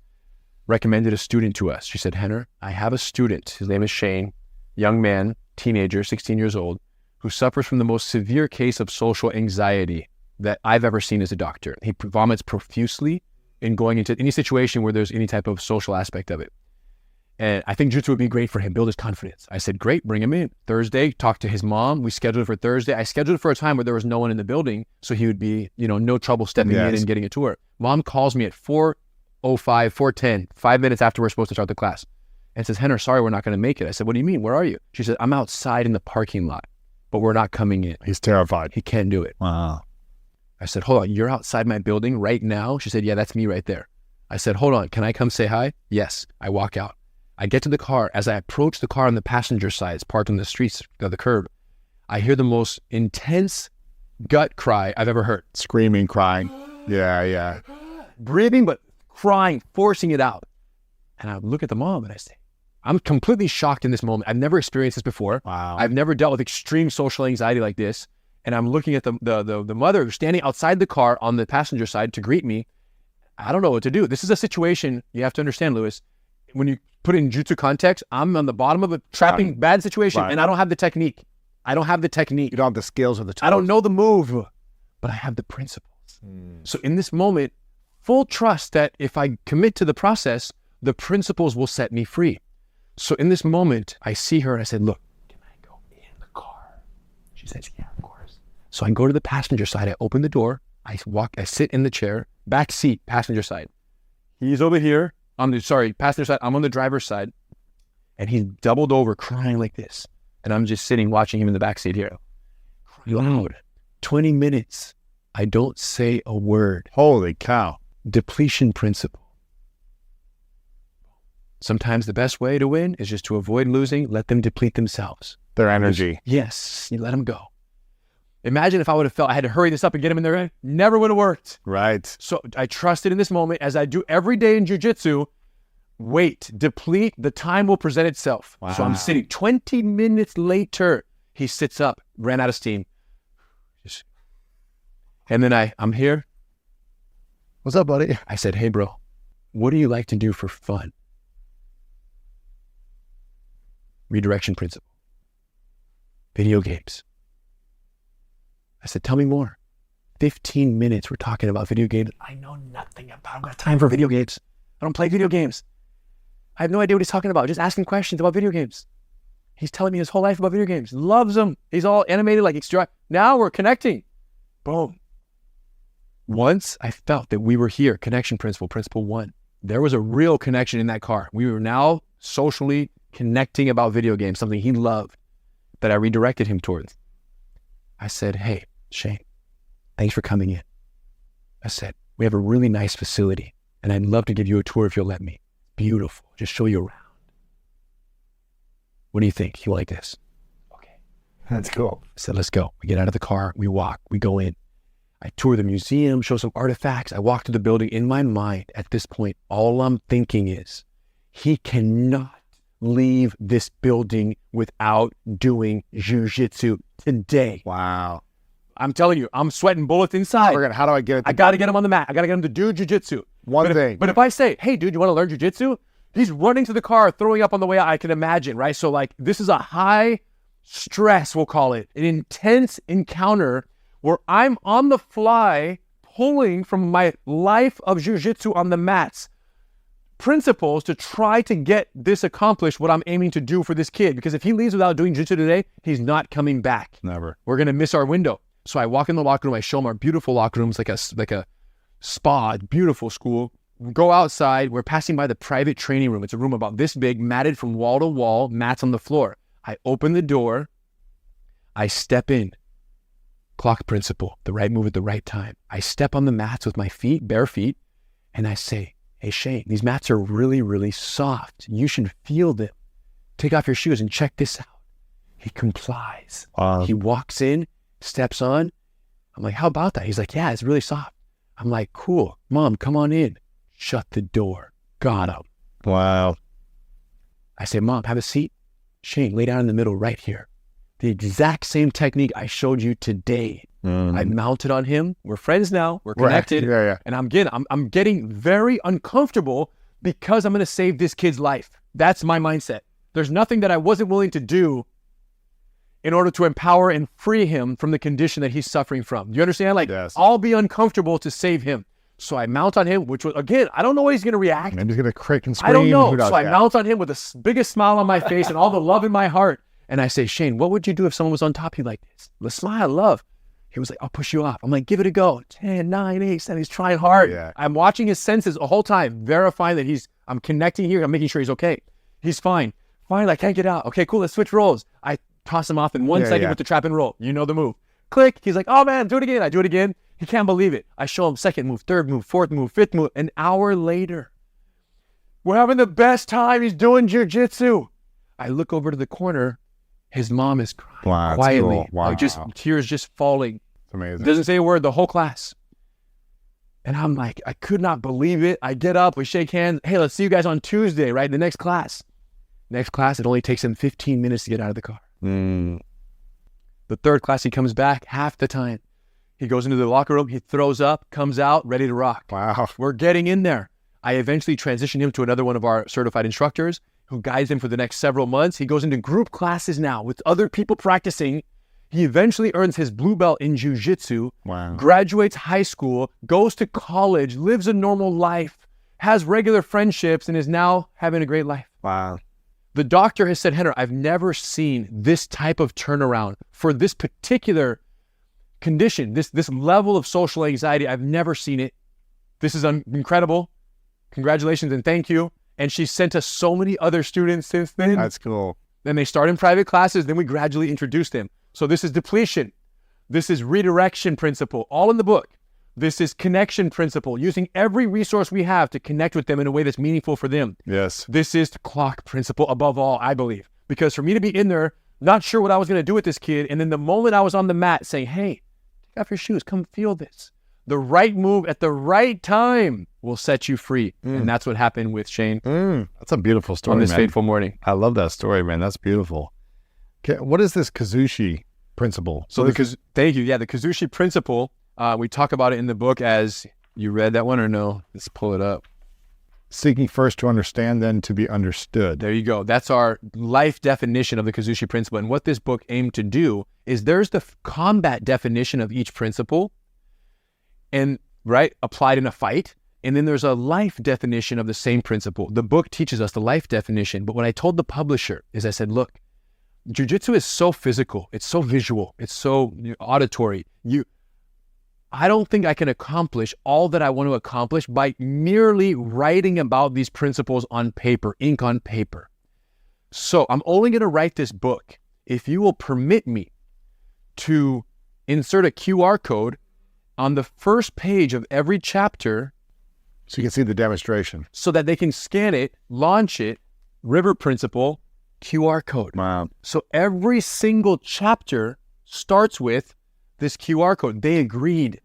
recommended a student to us. She said, Henner, I have a student, his name is Shane, young man, teenager, 16 years old, who suffers from the most severe case of social anxiety that I've ever seen as a doctor. He vomits profusely in going into any situation where there's any type of social aspect of it. And I think jiu-jitsu would be great for him, build his confidence. I said, great, bring him in. Thursday, talked to his mom. We scheduled it for Thursday. I scheduled it for a time where there was no one in the building, so he would be, no trouble stepping in and getting a tour. Mom calls me at 4:05, 4:10, 5 minutes after we're supposed to start the class, and says, Henner, sorry, we're not going to make it. I said, what do you mean? Where are you? She said, I'm outside in the parking lot, but we're not coming in. He's terrified. He can't do it. Wow. I said, hold on, you're outside my building right now? She said, yeah, that's me right there. I said, hold on, can I come say hi? Yes. I walk out. I get to the car. As I approach the car on the passenger side, it's parked on the streets of the curb, I hear the most intense gut cry I've ever heard. Screaming, crying. Yeah. Breathing, but crying, forcing it out. And I look at the mom and I say, I'm completely shocked in this moment. I've never experienced this before. Wow. I've never dealt with extreme social anxiety like this. And I'm looking at the mother who's standing outside the car on the passenger side to greet me. I don't know what to do. This is a situation you have to understand, Lewis. When you put it in jiu-jitsu context, I'm on the bottom of a trapping bad situation, and I don't have the technique. You don't have the skills or the tools. I don't know the move, but I have the principles. So in this moment, full trust that if I commit to the process, the principles will set me free. So in this moment, I see her and I said, look, can I go in the car? She says, yeah, of course. So I go to the passenger side. I open the door. I sit in the chair, back seat, passenger side. He's over here. Passenger side. I'm on the driver's side. And he's doubled over crying like this. And I'm just sitting watching him in the back seat here. Loud. 20 minutes. I don't say a word. Holy cow. Depletion principle. Sometimes the best way to win is just to avoid losing. Let them deplete themselves. Their energy. Yes. You let them go. Imagine if I would have felt I had to hurry this up and get him in there. Never would have worked. Right. So I trusted in this moment, as I do every day in jiu-jitsu. Wait, deplete, the time will present itself. Wow. So I'm sitting 20 minutes later. He sits up, ran out of steam. And then I'm here. What's up, buddy? I said, hey, bro, what do you like to do for fun? Redirection principle. Video games. I said, tell me more. 15 minutes we're talking about video games. I know nothing about it. I don't got time for video games. I don't play video games. I have no idea what he's talking about. Just asking questions about video games. He's telling me his whole life about video games. Loves them. He's all animated like extra. Now we're connecting. Boom. Once I felt that we were here, connection principle 1. There was a real connection in that car. We were now socially connecting about video games, something he loved that I redirected him towards. I said, hey, Shane, thanks for coming in. I said, we have a really nice facility and I'd love to give you a tour if you'll let me. Beautiful. Just show you around. What do you think? You like this? Okay. That's cool. I said, let's go. We get out of the car. We walk. We go in. I tour the museum, show some artifacts. I walk to the building. In my mind, at this point, all I'm thinking is, he cannot leave this building without doing jiu-jitsu today. Wow. I'm telling you, I'm sweating bullets inside. How do I get it? I got to get him on the mat. I got to get him to do jiu-jitsu. But if I say, hey, dude, you want to learn jiu-jitsu? He's running to the car, throwing up on the way out. I can imagine, right? So like, this is a high stress, we'll call it, an intense encounter where I'm on the fly pulling from my life of jiu-jitsu on the mats principles to try to get this accomplished, what I'm aiming to do for this kid. Because if he leaves without doing jiu-jitsu today, he's not coming back. Never. We're going to miss our window. So I walk in the locker room. I show him our beautiful locker rooms, like a spa, beautiful school. go outside. We're passing by the private training room. It's a room about this big, matted from wall to wall, mats on the floor. I open the door. I step in. Clock principle, the right move at the right time. I step on the mats with my feet, bare feet, and I say, hey, Shane, these mats are really, really soft. You should feel them. Take off your shoes and check this out. He complies. He walks in, steps on. I'm like, how about that? He's like, yeah, it's really soft. I'm like, cool. Mom, come on in. Shut the door. Got him. Wow. I say, Mom, have a seat. Shane, lay down in the middle right here. The exact same technique I showed you today. I mounted on him. We're friends now. We're connected. Yeah. And I'm getting very uncomfortable because I'm going to save this kid's life. That's my mindset. There's nothing that I wasn't willing to do in order to empower and free him from the condition that he's suffering from. Do you understand? Like, Yes. I'll be uncomfortable to save him. So I mount on him, which was, again, I don't know how he's going to react. Maybe he's going to crack and scream. I don't know. Who knows? So I mount on him with the biggest smile on my face and all the love in my heart. And I say, Shane, what would you do if someone was on top of you like this? Let's smile, love. He was like, I'll push you off. I'm like, give it a go. 10, 9, 8, 7. He's trying hard. Yeah. I'm watching his senses the whole time, verifying that I'm connecting here. I'm making sure he's okay. He's fine. Fine, I can't get out. Okay, cool. Let's switch roles. I toss him off in 1 second with the trap and roll. You know the move. Click. He's like, oh man, do it again. I do it again. He can't believe it. I show him second move, third move, fourth move, fifth move. An hour later, we're having the best time. He's doing jiu-jitsu. I look over to the corner. His mom is crying Wow, that's quietly. cool. Wow. Like just tears just falling. It's amazing. Doesn't say a word, the whole class. And I'm like, I could not believe it. I get up, we shake hands. Hey, let's see you guys on Tuesday, right? The next class. Next class, it only takes him 15 minutes to get out of the car. The third class, he comes back half the time. He goes into the locker room, he throws up, comes out, ready to rock. Wow. We're getting in there. I eventually transition him to another one of our certified instructors who guides him for the next several months. He goes into group classes now with other people practicing. He eventually earns his blue belt in jiu-jitsu, Wow. graduates high school, goes to college, lives a normal life, has regular friendships, and is now having a great life. Wow. The doctor has said, Henner, I've never seen this type of turnaround for this particular condition, this level of social anxiety. I've never seen it. This is incredible. Congratulations and thank you. And she sent us so many other students since then. That's cool. Then they start in private classes. Then we gradually introduce them. So this is depletion. This is redirection principle, all in the book. This is connection principle, using every resource we have to connect with them in a way that's meaningful for them. Yes. This is the clock principle above all, I believe. Because for me to be in there, not sure what I was going to do with this kid, and then the moment I was on the mat saying, hey, take off your shoes, come feel this. The right move at the right time will set you free. And that's what happened with Shane That's a beautiful story, on this man. fateful morning. I love that story, man. That's beautiful. Okay, what is this Kazushi principle? So thank you. Yeah, the Kazushi principle, we talk about it in the book as, you read that one or no? Let's pull it up. Seeking first to understand, then to be understood. There you go. That's our life definition of the Kazushi principle. And what this book aimed to do is there's the combat definition of each principle and applied in a fight. And then there's a life definition of the same principle. The book teaches us the life definition. But what I told the publisher is I said, look, jiu-jitsu is so physical. It's so visual. It's so auditory. I don't think I can accomplish all that I want to accomplish by merely writing about these principles on paper, ink on paper. So I'm only going to write this book if you will permit me to insert a QR code on the first page of every chapter So you can see the demonstration. so that they can scan it, launch it, River Principle, QR code. Wow. So every single chapter starts with this QR code. They agreed.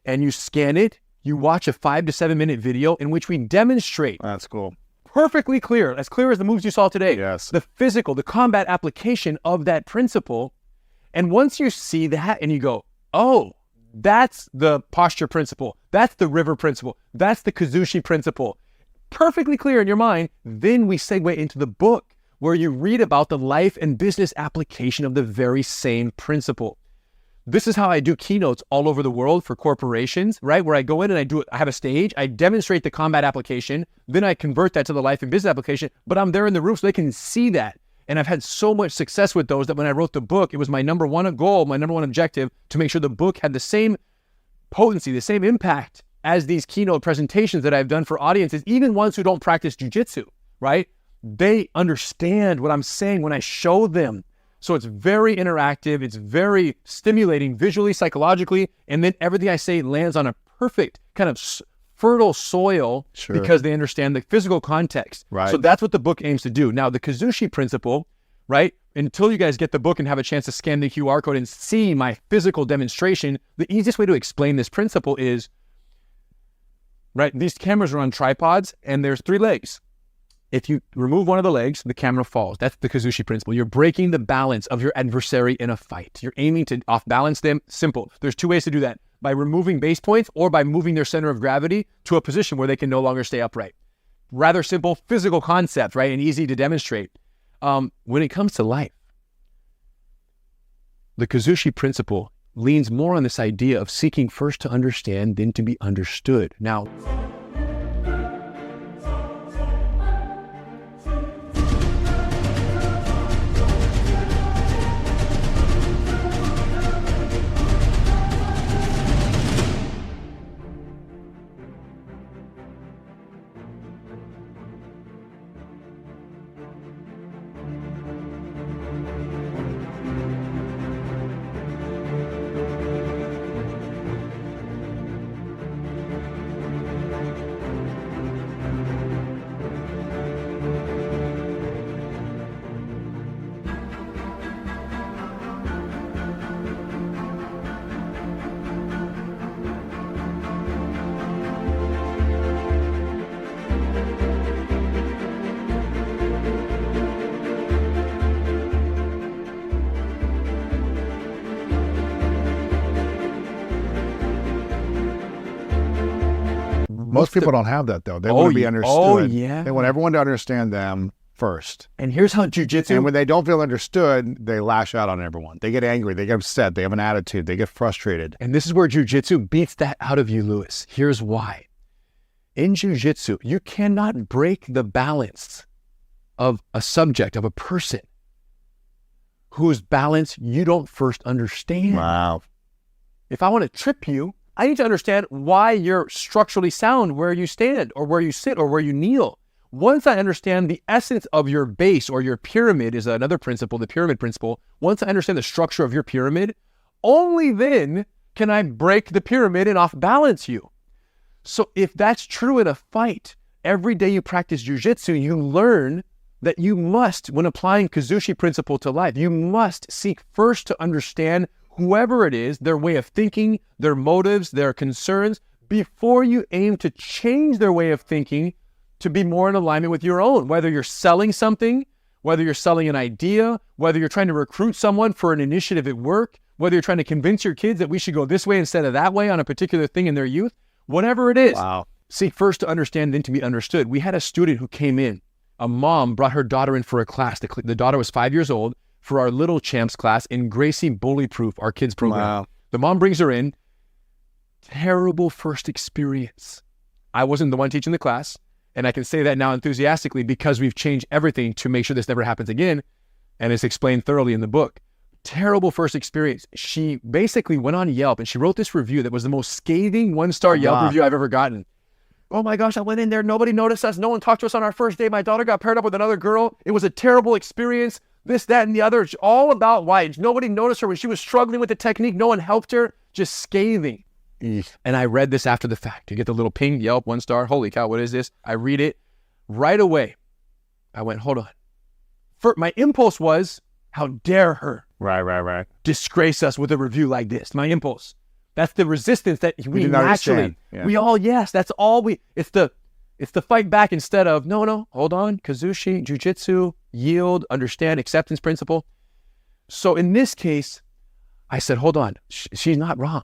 And you scan it, you watch a 5 to 7 minute video in which we demonstrate That's cool. perfectly clear as the moves you saw today. Yes. The physical, the combat application of that principle. And once you see that and you go, oh, that's the posture principle. That's the river principle. That's the Kazushi principle. Perfectly clear in your mind. Then we segue into the book where you read about the life and business application of the very same principle. This is how I do keynotes all over the world for corporations, right? Where I go in and I have a stage, I demonstrate the combat application, then I convert that to the life and business application, but I'm there in the room so they can see that. And I've had so much success with those that when I wrote the book, it was my number one goal, my number one objective to make sure the book had the same potency, the same impact as these keynote presentations that I've done for audiences, even ones who don't practice jujitsu, right? They understand what I'm saying when I show them. So it's very interactive. It's very stimulating visually, psychologically, and then everything I say lands on a perfect kind of fertile soil because they understand the physical context. Right. So that's what the book aims to do. Now, the Kazushi principle, right? Until you guys get the book and have a chance to scan the QR code and see my physical demonstration, the easiest way to explain this principle is, right, these cameras are on tripods and there's 3 legs. If you remove one of the legs, the camera falls. That's the Kazushi principle. You're breaking the balance of your adversary in a fight. You're aiming to off-balance them. Simple. There's 2 ways to do that. By removing base points or by moving their center of gravity to a position where they can no longer stay upright. Rather simple physical concept, right? And easy to demonstrate. When it comes to life, the Kazushi principle leans more on this idea of seeking first to understand, then to be understood. Now, Most people don't have that, though. They want to be understood. Oh, yeah. They want everyone to understand them first. And here's how jujitsu... And when they don't feel understood, they lash out on everyone. They get angry. They get upset. They have an attitude. They get frustrated. And this is where jujitsu beats that out of you, Lewis. Here's why. In jujitsu, you cannot break the balance of a subject, of a person, whose balance you don't first understand. Wow. If I want to trip you, I need to understand why you're structurally sound where you stand or where you sit or where you kneel. Once I understand the essence of your base, or your pyramid is another principle, the pyramid principle. Once I understand the structure of your pyramid, only then can I break the pyramid and off-balance you. So if that's true in a fight, every day you practice jujitsu, you learn that you must, when applying Kazushi principle to life, you must seek first to understand whoever it is, their way of thinking, their motives, their concerns, before you aim to change their way of thinking to be more in alignment with your own. Whether you're selling something, whether you're selling an idea, whether you're trying to recruit someone for an initiative at work, whether you're trying to convince your kids that we should go this way instead of that way on a particular thing in their youth, whatever it is, seek first to understand, then to be understood. We had a student who came in. A mom brought her daughter in for a class. The daughter was 5 years old, for our Little Champs class in Gracie Bully Proof, our kids program. Wow. The mom brings her in. Terrible first experience. I wasn't the one teaching the class, and I can say that now enthusiastically because we've changed everything to make sure this never happens again, and it's explained thoroughly in the book. Terrible first experience. She basically went on Yelp and she wrote this review that was the most scathing 1-star Yelp review I've ever gotten. Oh my gosh, I went in there, nobody noticed us, no one talked to us on our first day, my daughter got paired up with another girl, it was a terrible experience, this, that, and the other, all about why nobody noticed her when she was struggling with the technique, no one helped her, just scathing. And I read this after the fact. You get the little ping, Yelp, 1-star, holy cow, what is this? I read it right away. I went, hold on. My impulse was, how dare her disgrace us with a review like this? My impulse. That's the resistance that we naturally, we all, that's all it's the fight back instead of, no, hold on, Kazushi, jujitsu, yield, understand, acceptance principle. So in this case, I said, hold on, she's not wrong.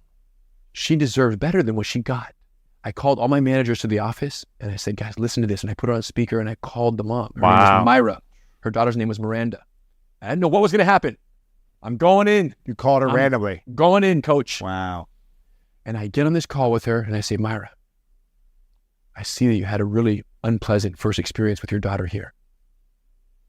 She deserves better than what she got. I called all my managers to the office and I said, guys, listen to this. And I put her on speaker and I called the mom. Her name was Myra. Her daughter's name was Miranda. I didn't know what was going to happen. I'm going in. You called her randomly. Going in, coach. Wow. And I get on this call with her and I say, Myra, I see that you had a really unpleasant first experience with your daughter here.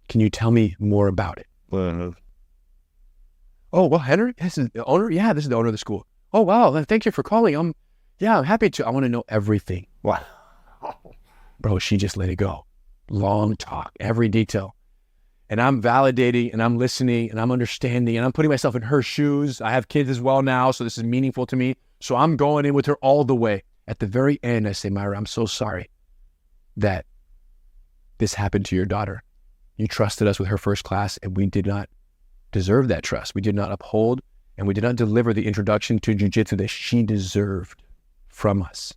Can you tell me more about it? Oh, well, Henry, this is the owner? Yeah, this is the owner of the school. Oh, wow, thank you for calling. Yeah, I'm happy to. I want to know everything. Wow. Bro, she just let it go. Long talk, every detail. And I'm validating and I'm listening and I'm understanding and I'm putting myself in her shoes. I have kids as well now, so this is meaningful to me. So I'm going in with her all the way. At the very end, I say, Myra, I'm so sorry that this happened to your daughter. You trusted us with her first class and we did not deserve that trust. We did not uphold and we did not deliver the introduction to jiu-jitsu that she deserved from us.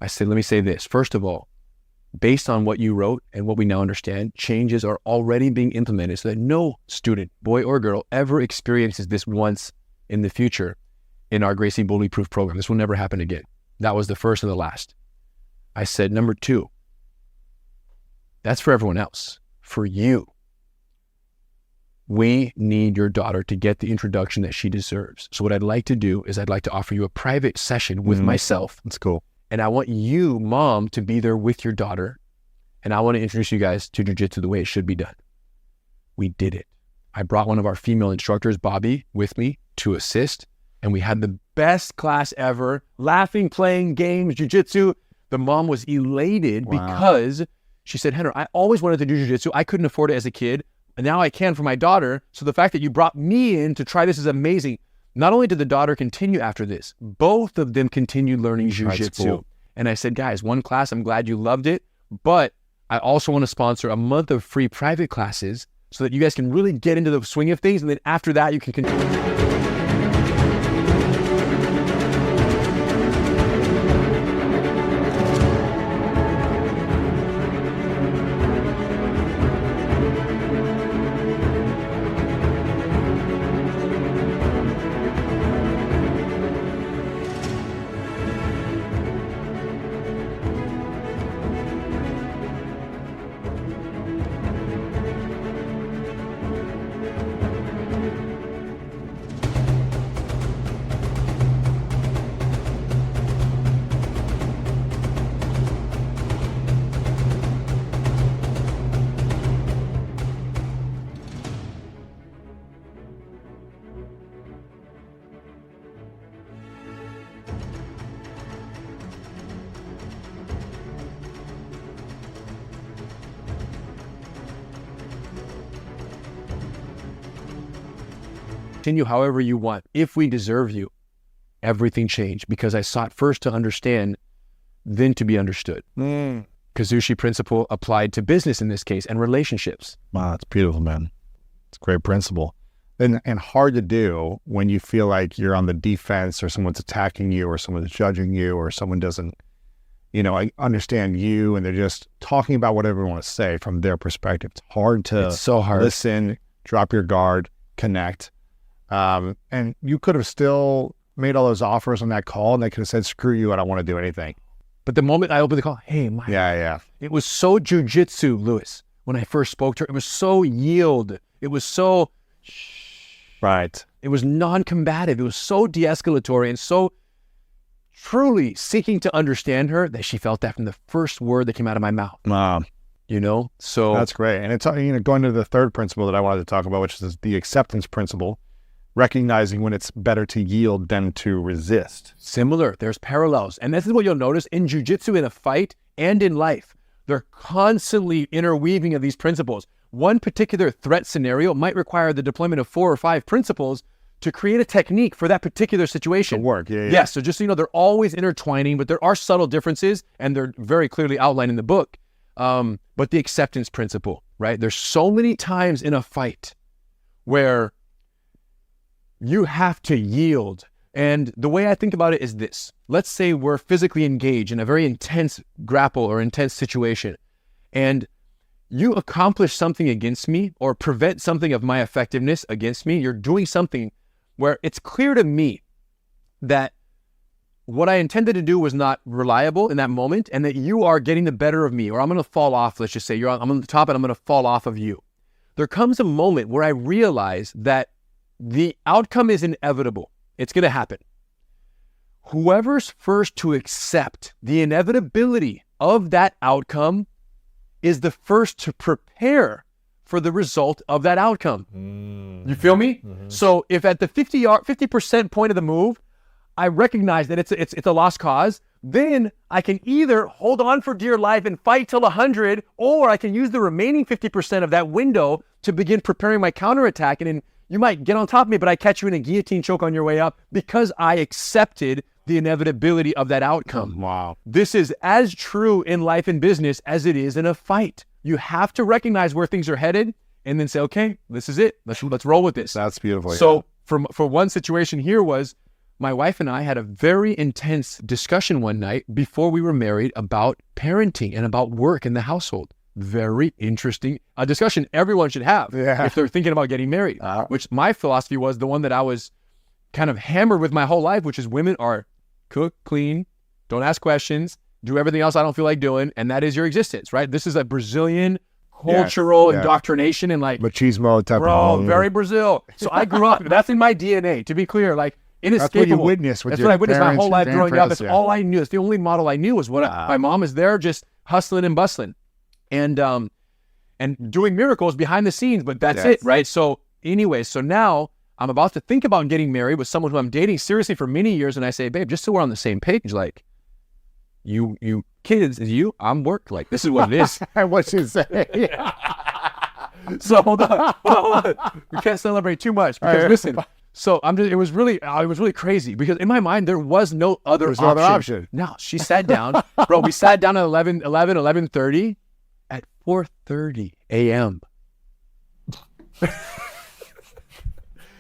I said, let me say this. First of all, based on what you wrote and what we now understand, changes are already being implemented so that no student, boy or girl, ever experiences this once in the future in our Gracie Bully-Proof program. This will never happen again. That was the first and the last. I said, number two, that's for everyone else. For you, we need your daughter to get the introduction that she deserves. So what I'd like to do is I'd like to offer you a private session with myself. That's cool. And I want you, mom, to be there with your daughter. And I want to introduce you guys to jiu-jitsu the way it should be done. We did it. I brought one of our female instructors, Bobby, with me to assist. And we had the best class ever, laughing, playing games, jiu-jitsu. The mom was elated because she said, Henner, I always wanted to do jiu-jitsu. I couldn't afford it as a kid. And now I can for my daughter. So the fact that you brought me in to try this is amazing. Not only did the daughter continue after this, both of them continued learning jiu-jitsu. Cool. And I said, guys, one class, I'm glad you loved it, but I also want to sponsor a month of free private classes so that you guys can really get into the swing of things. And then after that, you can continue. Continue however you want. If we deserve you, everything changed because I sought first to understand, then to be understood. Kazushi principle applied to business in this case and relationships. Wow, that's beautiful, man. It's a great principle. And hard to do when you feel like you're on the defense or someone's attacking you or someone's judging you or someone doesn't, understand you and they're just talking about whatever they want to say from their perspective. It's hard to listen, drop your guard, connect. And you could have still made all those offers on that call and they could have said, screw you, I don't want to do anything. But the moment I opened the call, hey, Mike. Yeah. It was so jiu-jitsu, Louis, when I first spoke to her. It was so yield. It was so... Right. It was non-combative. It was so de-escalatory and so truly seeking to understand her that she felt that from the first word that came out of my mouth. So... That's great. And it's, going to the third principle that I wanted to talk about, which is the acceptance principle. Recognizing when it's better to yield than to resist. Similar, there's parallels. And this is what you'll notice in jiu-jitsu, in a fight and in life. They're constantly interweaving of these principles. One particular threat scenario might require the deployment of 4 or 5 principles to create a technique for that particular situation. To work, yeah. Yes, so just so you know, they're always intertwining, but there are subtle differences and they're very clearly outlined in the book. But the acceptance principle, right? There's so many times in a fight where you have to yield. And the way I think about it is this. Let's say we're physically engaged in a very intense grapple or intense situation, and you accomplish something against me or prevent something of my effectiveness against me. You're doing something where it's clear to me that what I intended to do was not reliable in that moment and that you are getting the better of me, or I'm going to fall off. Let's just say I'm on the top and I'm going to fall off of you. There comes a moment where I realize that the outcome is inevitable. It's going to happen. Whoever's first to accept the inevitability of that outcome is the first to prepare for the result of that outcome. You feel me? So if at the 50% point of the move, I recognize that it's a lost cause, then I can either hold on for dear life and fight till 100, or I can use the remaining 50% of that window to begin preparing my counterattack. And then you might get on top of me, but I catch you in a guillotine choke on your way up because I accepted the inevitability of that outcome. Wow. This is as true in life and business as it is in a fight. You have to recognize where things are headed and then say, okay, this is it. Let's roll with this. That's beautiful. So for one situation here was my wife and I had a very intense discussion one night before we were married about parenting and about work in the household. Very interesting discussion everyone should have if they're thinking about getting married, which my philosophy was the one that I was kind of hammered with my whole life, which is women are cook, clean, don't ask questions, do everything else I don't feel like doing, and that is your existence, right? This is a Brazilian cultural indoctrination and like machismo type of very Brazil. So I grew up, that's in my DNA, to be clear, like inescapable. That's what you witnessed with That's your what I witnessed my whole life parents, growing up. That's grandparents, all I knew. It's the only model I knew was what my mom is there just hustling and bustling and doing miracles behind the scenes, but that's it, right? So anyway, so now I'm about to think about getting married with someone who I'm dating seriously for many years, and I say, babe, just so we're on the same page, like, you kids, I'm work, like, this is what it is. What she say? So hold on. We can't celebrate too much because listen. So it was really crazy because in my mind there was no other option. No, she sat down, bro. We sat down at 11:30 at 4:30 a.m.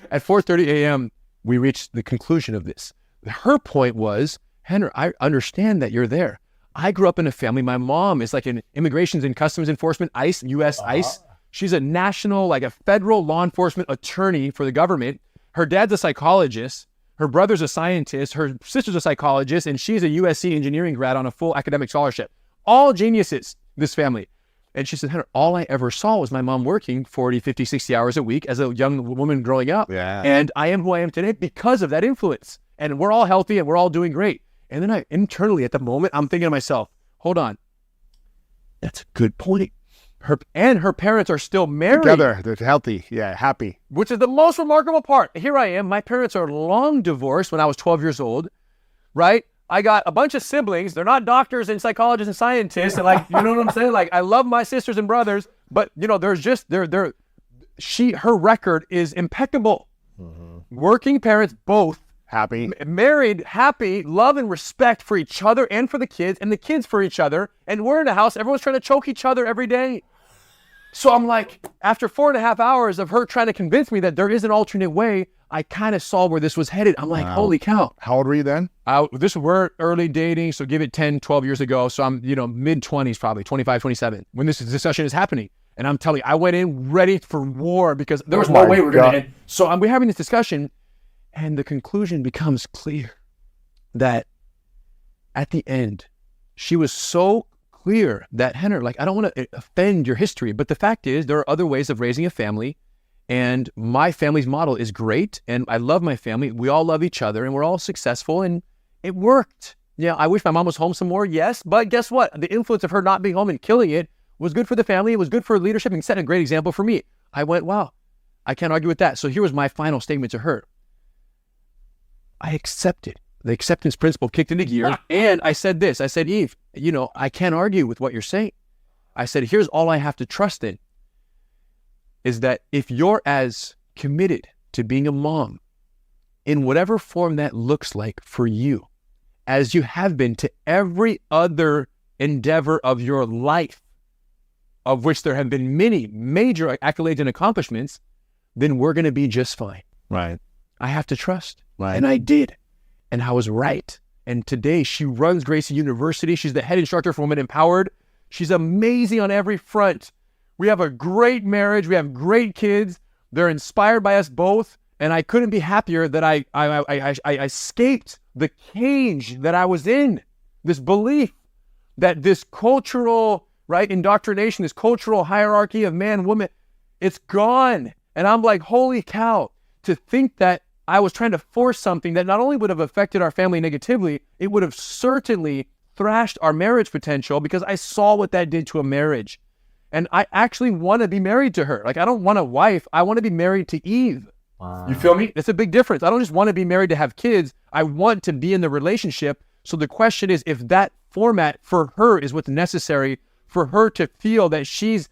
At 4:30 a.m. we reached the conclusion of this. Her point was, Henry, I understand that you're there. I grew up in a family. My mom is like in Immigrations and Customs Enforcement, ICE, U.S. ICE. She's a national, like a federal law enforcement attorney for the government. Her dad's a psychologist. Her brother's a scientist. Her sister's a psychologist. And she's a USC engineering grad on a full academic scholarship. All geniuses, this family. And she said, Henry, all I ever saw was my mom working 40, 50, 60 hours a week as a young woman growing up. Yeah. And I am who I am today because of that influence. And we're all healthy and we're all doing great. And then I internally at the moment, I'm thinking to myself, hold on. That's a good point. Her parents are still married. Together, they're healthy, happy. Which is the most remarkable part. Here I am, my parents are long divorced when I was 12 years old, right? I got a bunch of siblings. They're not doctors and psychologists and scientists. And like, you know what I'm saying? Like, I love my sisters and brothers, but you know, there's just, her record is impeccable. Mm-hmm. Working parents, both. Happy. Married, happy, love and respect for each other and for the kids and the kids for each other. And we're in a house, everyone's trying to choke each other every day. So I'm like, after 4.5 hours of her trying to convince me that there is an alternate way, I kind of saw where this was headed. I'm like, holy cow. How old were you then? We're early dating, so give it 10, 12 years ago. So I'm, mid-20s probably, 25, 27, when this discussion is happening. And I'm telling you, I went in ready for war because there was no way we were going to end. So we're having this discussion, and the conclusion becomes clear that at the end, she was so clear that, Henry, like, I don't want to offend your history, but the fact is there are other ways of raising a family, and my family's model is great, and I love my family. We all love each other, and we're all successful, and it worked. Yeah, I wish my mom was home some more, yes, but guess what? The influence of her not being home and killing it was good for the family. It was good for leadership and set a great example for me. I went, wow, I can't argue with that. So here was my final statement to her. I accepted. The acceptance principle kicked into gear. And I said this, I said, Eve, I can't argue with what you're saying. I said, here's all I have to trust in, is that if you're as committed to being a mom in whatever form that looks like for you, as you have been to every other endeavor of your life, of which there have been many major accolades and accomplishments, then we're going to be just fine. Right. I have to trust. Right. And I did. And I was right. And today she runs Gracie University. She's the head instructor for Women Empowered. She's amazing on every front. We have a great marriage. We have great kids. They're inspired by us both. And I couldn't be happier that I escaped the cage that I was in. This belief that this cultural, indoctrination, this cultural hierarchy of man, woman, it's gone. And I'm like, holy cow, to think that I was trying to force something that not only would have affected our family negatively, it would have certainly thrashed our marriage potential, because I saw what that did to a marriage. And I actually want to be married to her. Like, I don't want a wife. I want to be married to Eve. You feel me? It's a big difference. I don't just want to be married to have kids. I want to be in the relationship. So the question is, if that format for her is what's necessary for her to feel that she's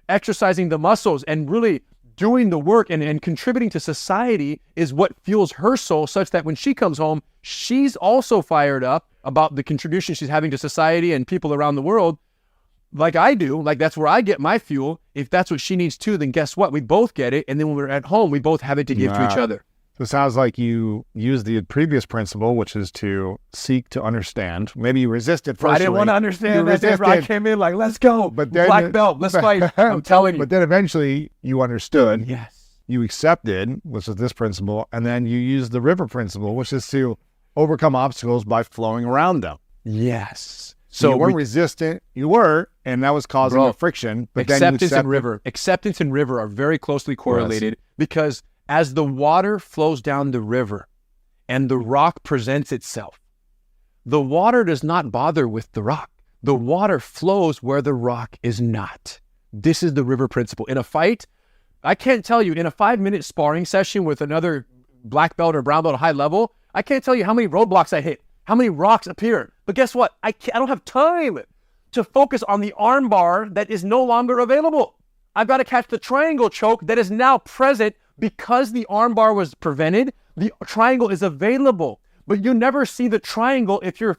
exercising the muscles and really doing the work and contributing to society is what fuels her soul, such that when she comes home, she's also fired up about the contribution she's having to society and people around the world, like I do. Like, that's where I get my fuel. If that's what she needs too, then guess what? We both get it. And then when we're at home, we both have it to give to each other. So it sounds like you use the previous principle, which is to seek to understand. Maybe you resisted first. I didn't want to understand that. I came in like, let's go. But then, black belt, let's fight. I'm telling you. But then eventually you understood. Yes. You accepted, which is this principle, and then you use the river principle, which is to overcome obstacles by flowing around them. Yes. So you weren't resistant. You were, and that was causing a friction. But acceptance and river. Acceptance and river are very closely correlated because as the water flows down the river and the rock presents itself, the water does not bother with the rock. The water flows where the rock is not. This is the river principle. In a fight, I can't tell you, in a 5-minute sparring session with another black belt or brown belt at high level, I can't tell you how many roadblocks I hit, how many rocks appear. But guess what? I don't have time to focus on the arm bar that is no longer available. I've got to catch the triangle choke that is now present because the arm bar was prevented. The triangle is available, but you never see the triangle if you're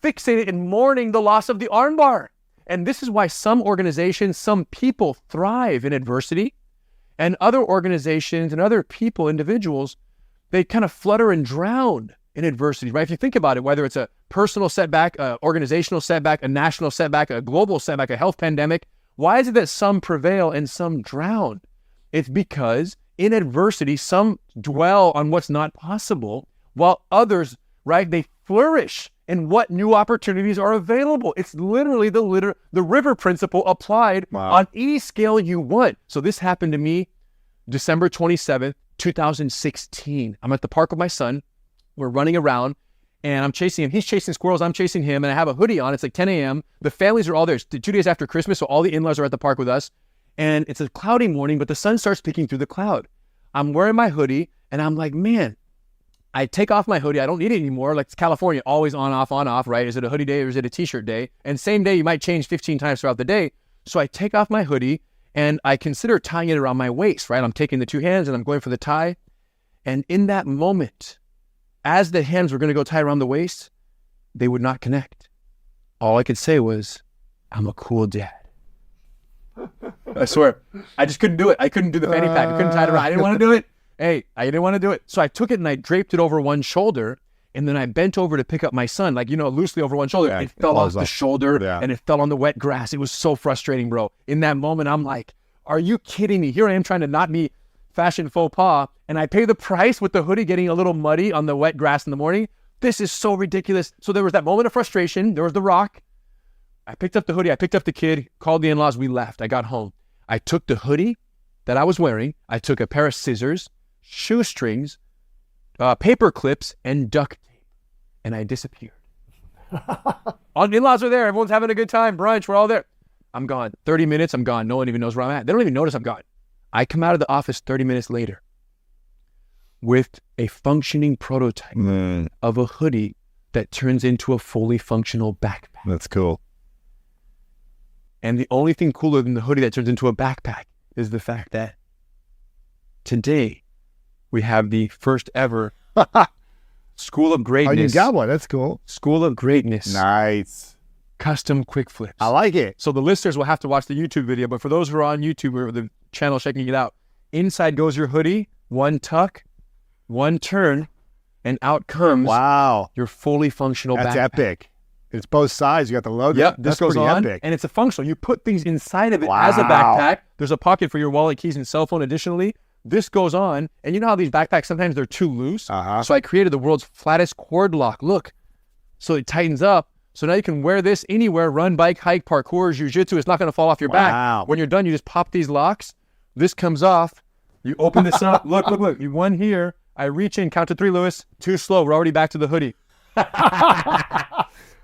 fixated in mourning the loss of the arm bar. And this is why some organizations, some people thrive in adversity, and other organizations and other people, individuals, they kind of flutter and drown in adversity, right? If you think about it, whether it's a personal setback, a organizational setback, a national setback, a global setback, a health pandemic, why is it that some prevail and some drown? It's because in adversity, some dwell on what's not possible, while others, right, they flourish in what new opportunities are available. It's literally the river principle applied on any scale you want. So this happened to me December 27th, 2016. I'm at the park with my son. We're running around and I'm chasing him. He's chasing squirrels. I'm chasing him. And I have a hoodie on. It's like 10 a.m. The families are all there. It's 2 days after Christmas. So all the in-laws are at the park with us. And it's a cloudy morning, but the sun starts peeking through the cloud. I'm wearing my hoodie and I'm like, man, I take off my hoodie. I don't need it anymore. Like, it's California, always on, off, right? Is it a hoodie day or is it a t-shirt day? And same day, you might change 15 times throughout the day. So I take off my hoodie and I consider tying it around my waist, right? I'm taking the two hands and I'm going for the tie. And in that moment, as the hands were going to go tie around the waist, they would not connect. All I could say was, I'm a cool dad. I swear. I just couldn't do it. I couldn't do the fanny pack. I couldn't tie it around. I didn't want to do it. Hey, I didn't want to do it. So I took it and I draped it over one shoulder, and then I bent over to pick up my son, like, loosely over one shoulder. It fell off the shoulder and it fell on the wet grass. It was so frustrating, bro. In that moment, I'm like, are you kidding me? Here I am trying to not be fashion faux pas, and I pay the price with the hoodie getting a little muddy on the wet grass in the morning. This is so ridiculous. So there was that moment of frustration. There was the rock. I picked up the hoodie. I picked up the kid, called the in-laws. We left. I got home. I took the hoodie that I was wearing. I took a pair of scissors, shoestrings, paper clips, and duct tape, and I disappeared. All the in-laws are there. Everyone's having a good time. Brunch. We're all there. I'm gone. 30 minutes. I'm gone. No one even knows where I'm at. They don't even notice I'm gone. I come out of the office 30 minutes later with a functioning prototype of a hoodie that turns into a fully functional backpack. That's cool. And the only thing cooler than the hoodie that turns into a backpack is the fact that today we have the first ever School of Greatness. Oh, you got one. That's cool. School of Greatness. Nice. Custom quick flips. I like it. So the listeners will have to watch the YouTube video, but for those who are on YouTube or the channel checking it out, inside goes your hoodie, one tuck, one turn, and out comes your fully functional backpack. That's epic. It's both sides. You got the logo. Yep, this goes on, epic. and it's a functional. You put things inside of it as a backpack. There's a pocket for your wallet, keys, and cell phone additionally. This goes on, and you know how these backpacks, sometimes they're too loose? So I created the world's flattest cord lock. Look, so it tightens up. So now you can wear this anywhere, run, bike, hike, parkour, jiu-jitsu. It's not going to fall off your back. When you're done, you just pop these locks. This comes off. You open this up. Look. You one here. I reach in, count to 3, Lewis. Too slow. We're already back to the hoodie.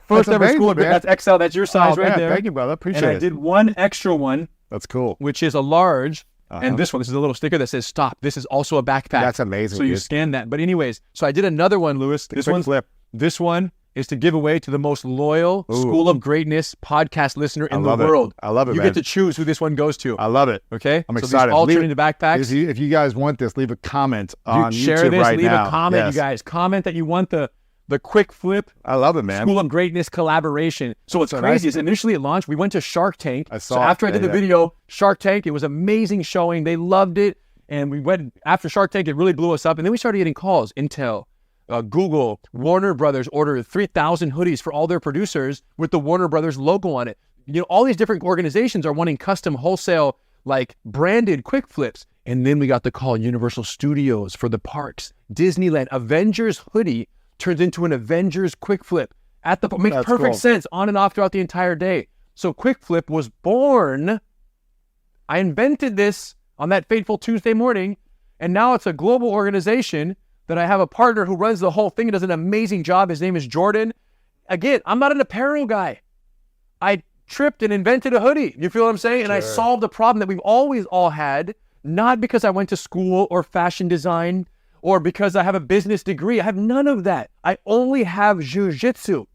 First ever School of Greatness. That's XL. That's your size right there. Thank you, brother. Appreciate it. And I did one extra one. That's cool. Which is a large. And this is a little sticker that says stop. This is also a backpack. That's amazing, So you dude. scan that. But anyways, so I did another one, Louis. This quick one, flip. This one is to give away to the most loyal School of Greatness podcast listener in the love it. world. I love it, You man. get to choose who this one goes to. I love it. Okay? I'm So excited. these all Leave turn it- into backpacks. If you guys want this, leave a comment on Share YouTube this, right leave now. a comment, Yes. you guys. Comment that you want the quick flip I love it, man. School of Greatness collaboration. So what's So crazy nice. is initially it launched, we went to Shark Tank. I So saw it. after I did Yeah, the yeah. video, Shark Tank, it was amazing showing. They loved it. And we went after Shark Tank, it really blew us up. And then we started getting calls. Intel, Google, Warner Brothers ordered 3,000 hoodies for all their producers with the Warner Brothers logo on it. You know, all these different organizations are wanting custom wholesale, like branded quick flips. And then we got the call, Universal Studios for the parks, Disneyland, Avengers hoodie turns into an Avengers quick flip. Makes That's perfect cool. sense on and off throughout the entire day. So quick flip was born. I invented this on that fateful Tuesday morning, and now it's a global organization that I have a partner who runs the whole thing and does an amazing job. His name is Jordan. Again, I'm not an apparel guy. I tripped and invented a hoodie. You feel what I'm saying? And I solved a problem that we've always all had, not because I went to school or fashion design or because I have a business degree. I have none of that. I only have jiu-jitsu.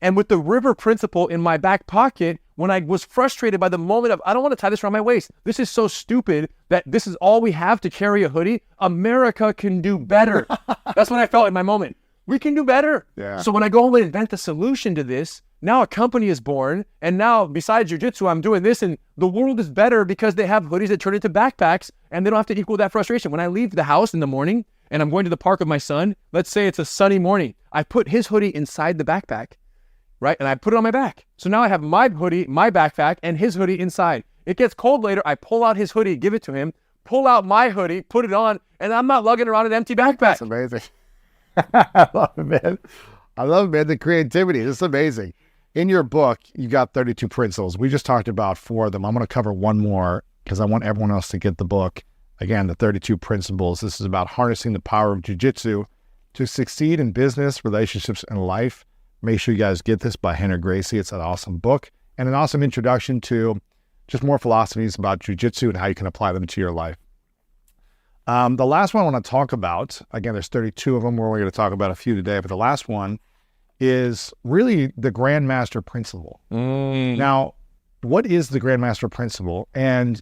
And with the river principle in my back pocket, when I was frustrated by the moment of, I don't want to tie this around my waist. This is so stupid that this is all we have to carry a hoodie. America can do better. That's what I felt in my moment. We can do better. Yeah. So when I go home and invent the solution to this, now a company is born. And now besides jiu-jitsu, I'm doing this and the world is better because they have hoodies that turn into backpacks and they don't have to equal that frustration. When I leave the house in the morning and I'm going to the park with my son, let's say it's a sunny morning, I put his hoodie inside the backpack. Right? And I put it on my back. So now I have my hoodie, my backpack, and his hoodie inside. It gets cold later. I pull out his hoodie, give it to him, pull out my hoodie, put it on, and I'm not lugging around an empty backpack. That's amazing. I love it, man. I love it, man. The creativity. This is amazing. In your book, you got 32 principles. We just talked about 4 of them. I'm going to cover one more because I want everyone else to get the book. Again, the 32 principles. This is about harnessing the power of jiu-jitsu to succeed in business, relationships, and life. Make sure you guys get this by Rener Gracie. It's an awesome book and an awesome introduction to just more philosophies about jiu-jitsu and how you can apply them to your life. The last one I want to talk about, again, there's 32 of them. We're only going to talk about a few today, but the last one is really the Grandmaster Principle. Now, what is the Grandmaster Principle and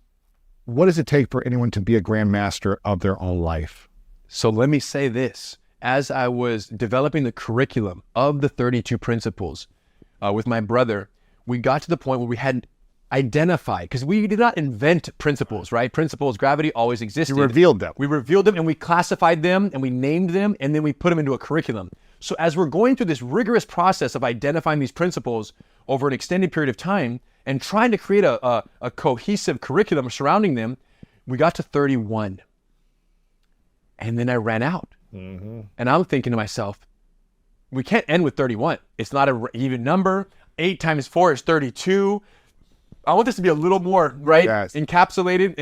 what does it take for anyone to be a Grandmaster of their own life? So let me say this. As I was developing the curriculum of the 32 principles with my brother, we got to the point where we had identified, because we did not invent principles, right? Principles, gravity always existed. You revealed them. We revealed them and we classified them and we named them and then we put them into a curriculum. So as we're going through this rigorous process of identifying these principles over an extended period of time and trying to create a cohesive curriculum surrounding them, we got to 31. And then I ran out. And I'm thinking to myself, we can't end with 31. It's not an even number. 8 times 4 is 32. I want this to be a little more, right? Yes. Encapsulated.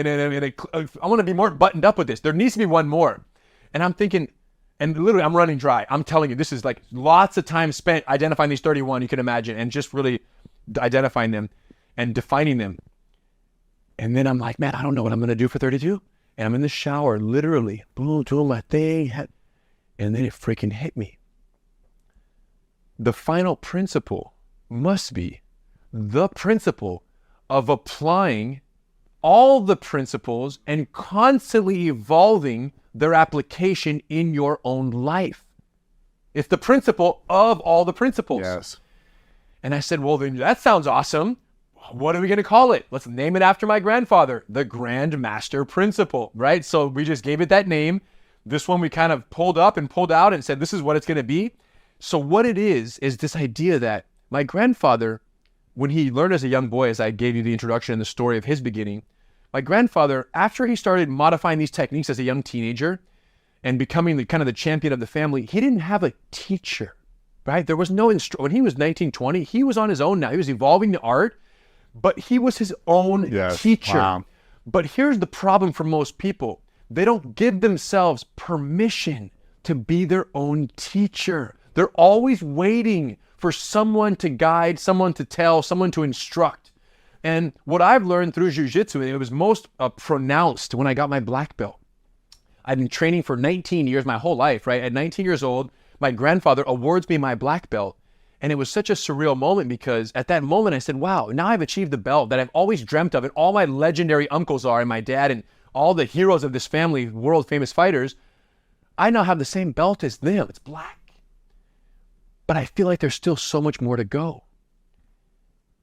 I want to be more buttoned up with this. There needs to be one more. And I'm thinking, and literally I'm running dry. I'm telling you, this is like lots of time spent identifying these 31, you can imagine, and just really identifying them and defining them. And then I'm like, man, I don't know what I'm going to do for 32. And I'm in the shower, literally, boom, doing my thing. And then it freaking hit me. The final principle must be the principle of applying all the principles and constantly evolving their application in your own life. It's the principle of all the principles. Yes. And I said, well, then that sounds awesome. What are we going to call it? Let's name it after my grandfather, the Grandmaster Principle, right? So we just gave it that name. This one we kind of pulled up and pulled out and said, this is what it's going to be. So what it is this idea that my grandfather, when he learned as a young boy, as I gave you the introduction and the story of his beginning, my grandfather, after he started modifying these techniques as a young teenager and becoming the kind of the champion of the family, he didn't have a teacher, right? There was no when he was 19, 20, he was on his own now. He was evolving the art, but he was his own teacher. Wow. But here's the problem for most people. They don't give themselves permission to be their own teacher. They're always waiting for someone to guide, someone to tell, someone to instruct. And what I've learned through jiu-jitsu, it was most pronounced when I got my black belt. I've been training for 19 years, my whole life, right? At 19 years old, my grandfather awards me my black belt. And it was such a surreal moment because at that moment I said, wow, now I've achieved the belt that I've always dreamt of, and all my legendary uncles are, and my dad, and all the heroes of this family, world famous fighters. I now have the same belt as them. It's black. But I feel like there's still so much more to go.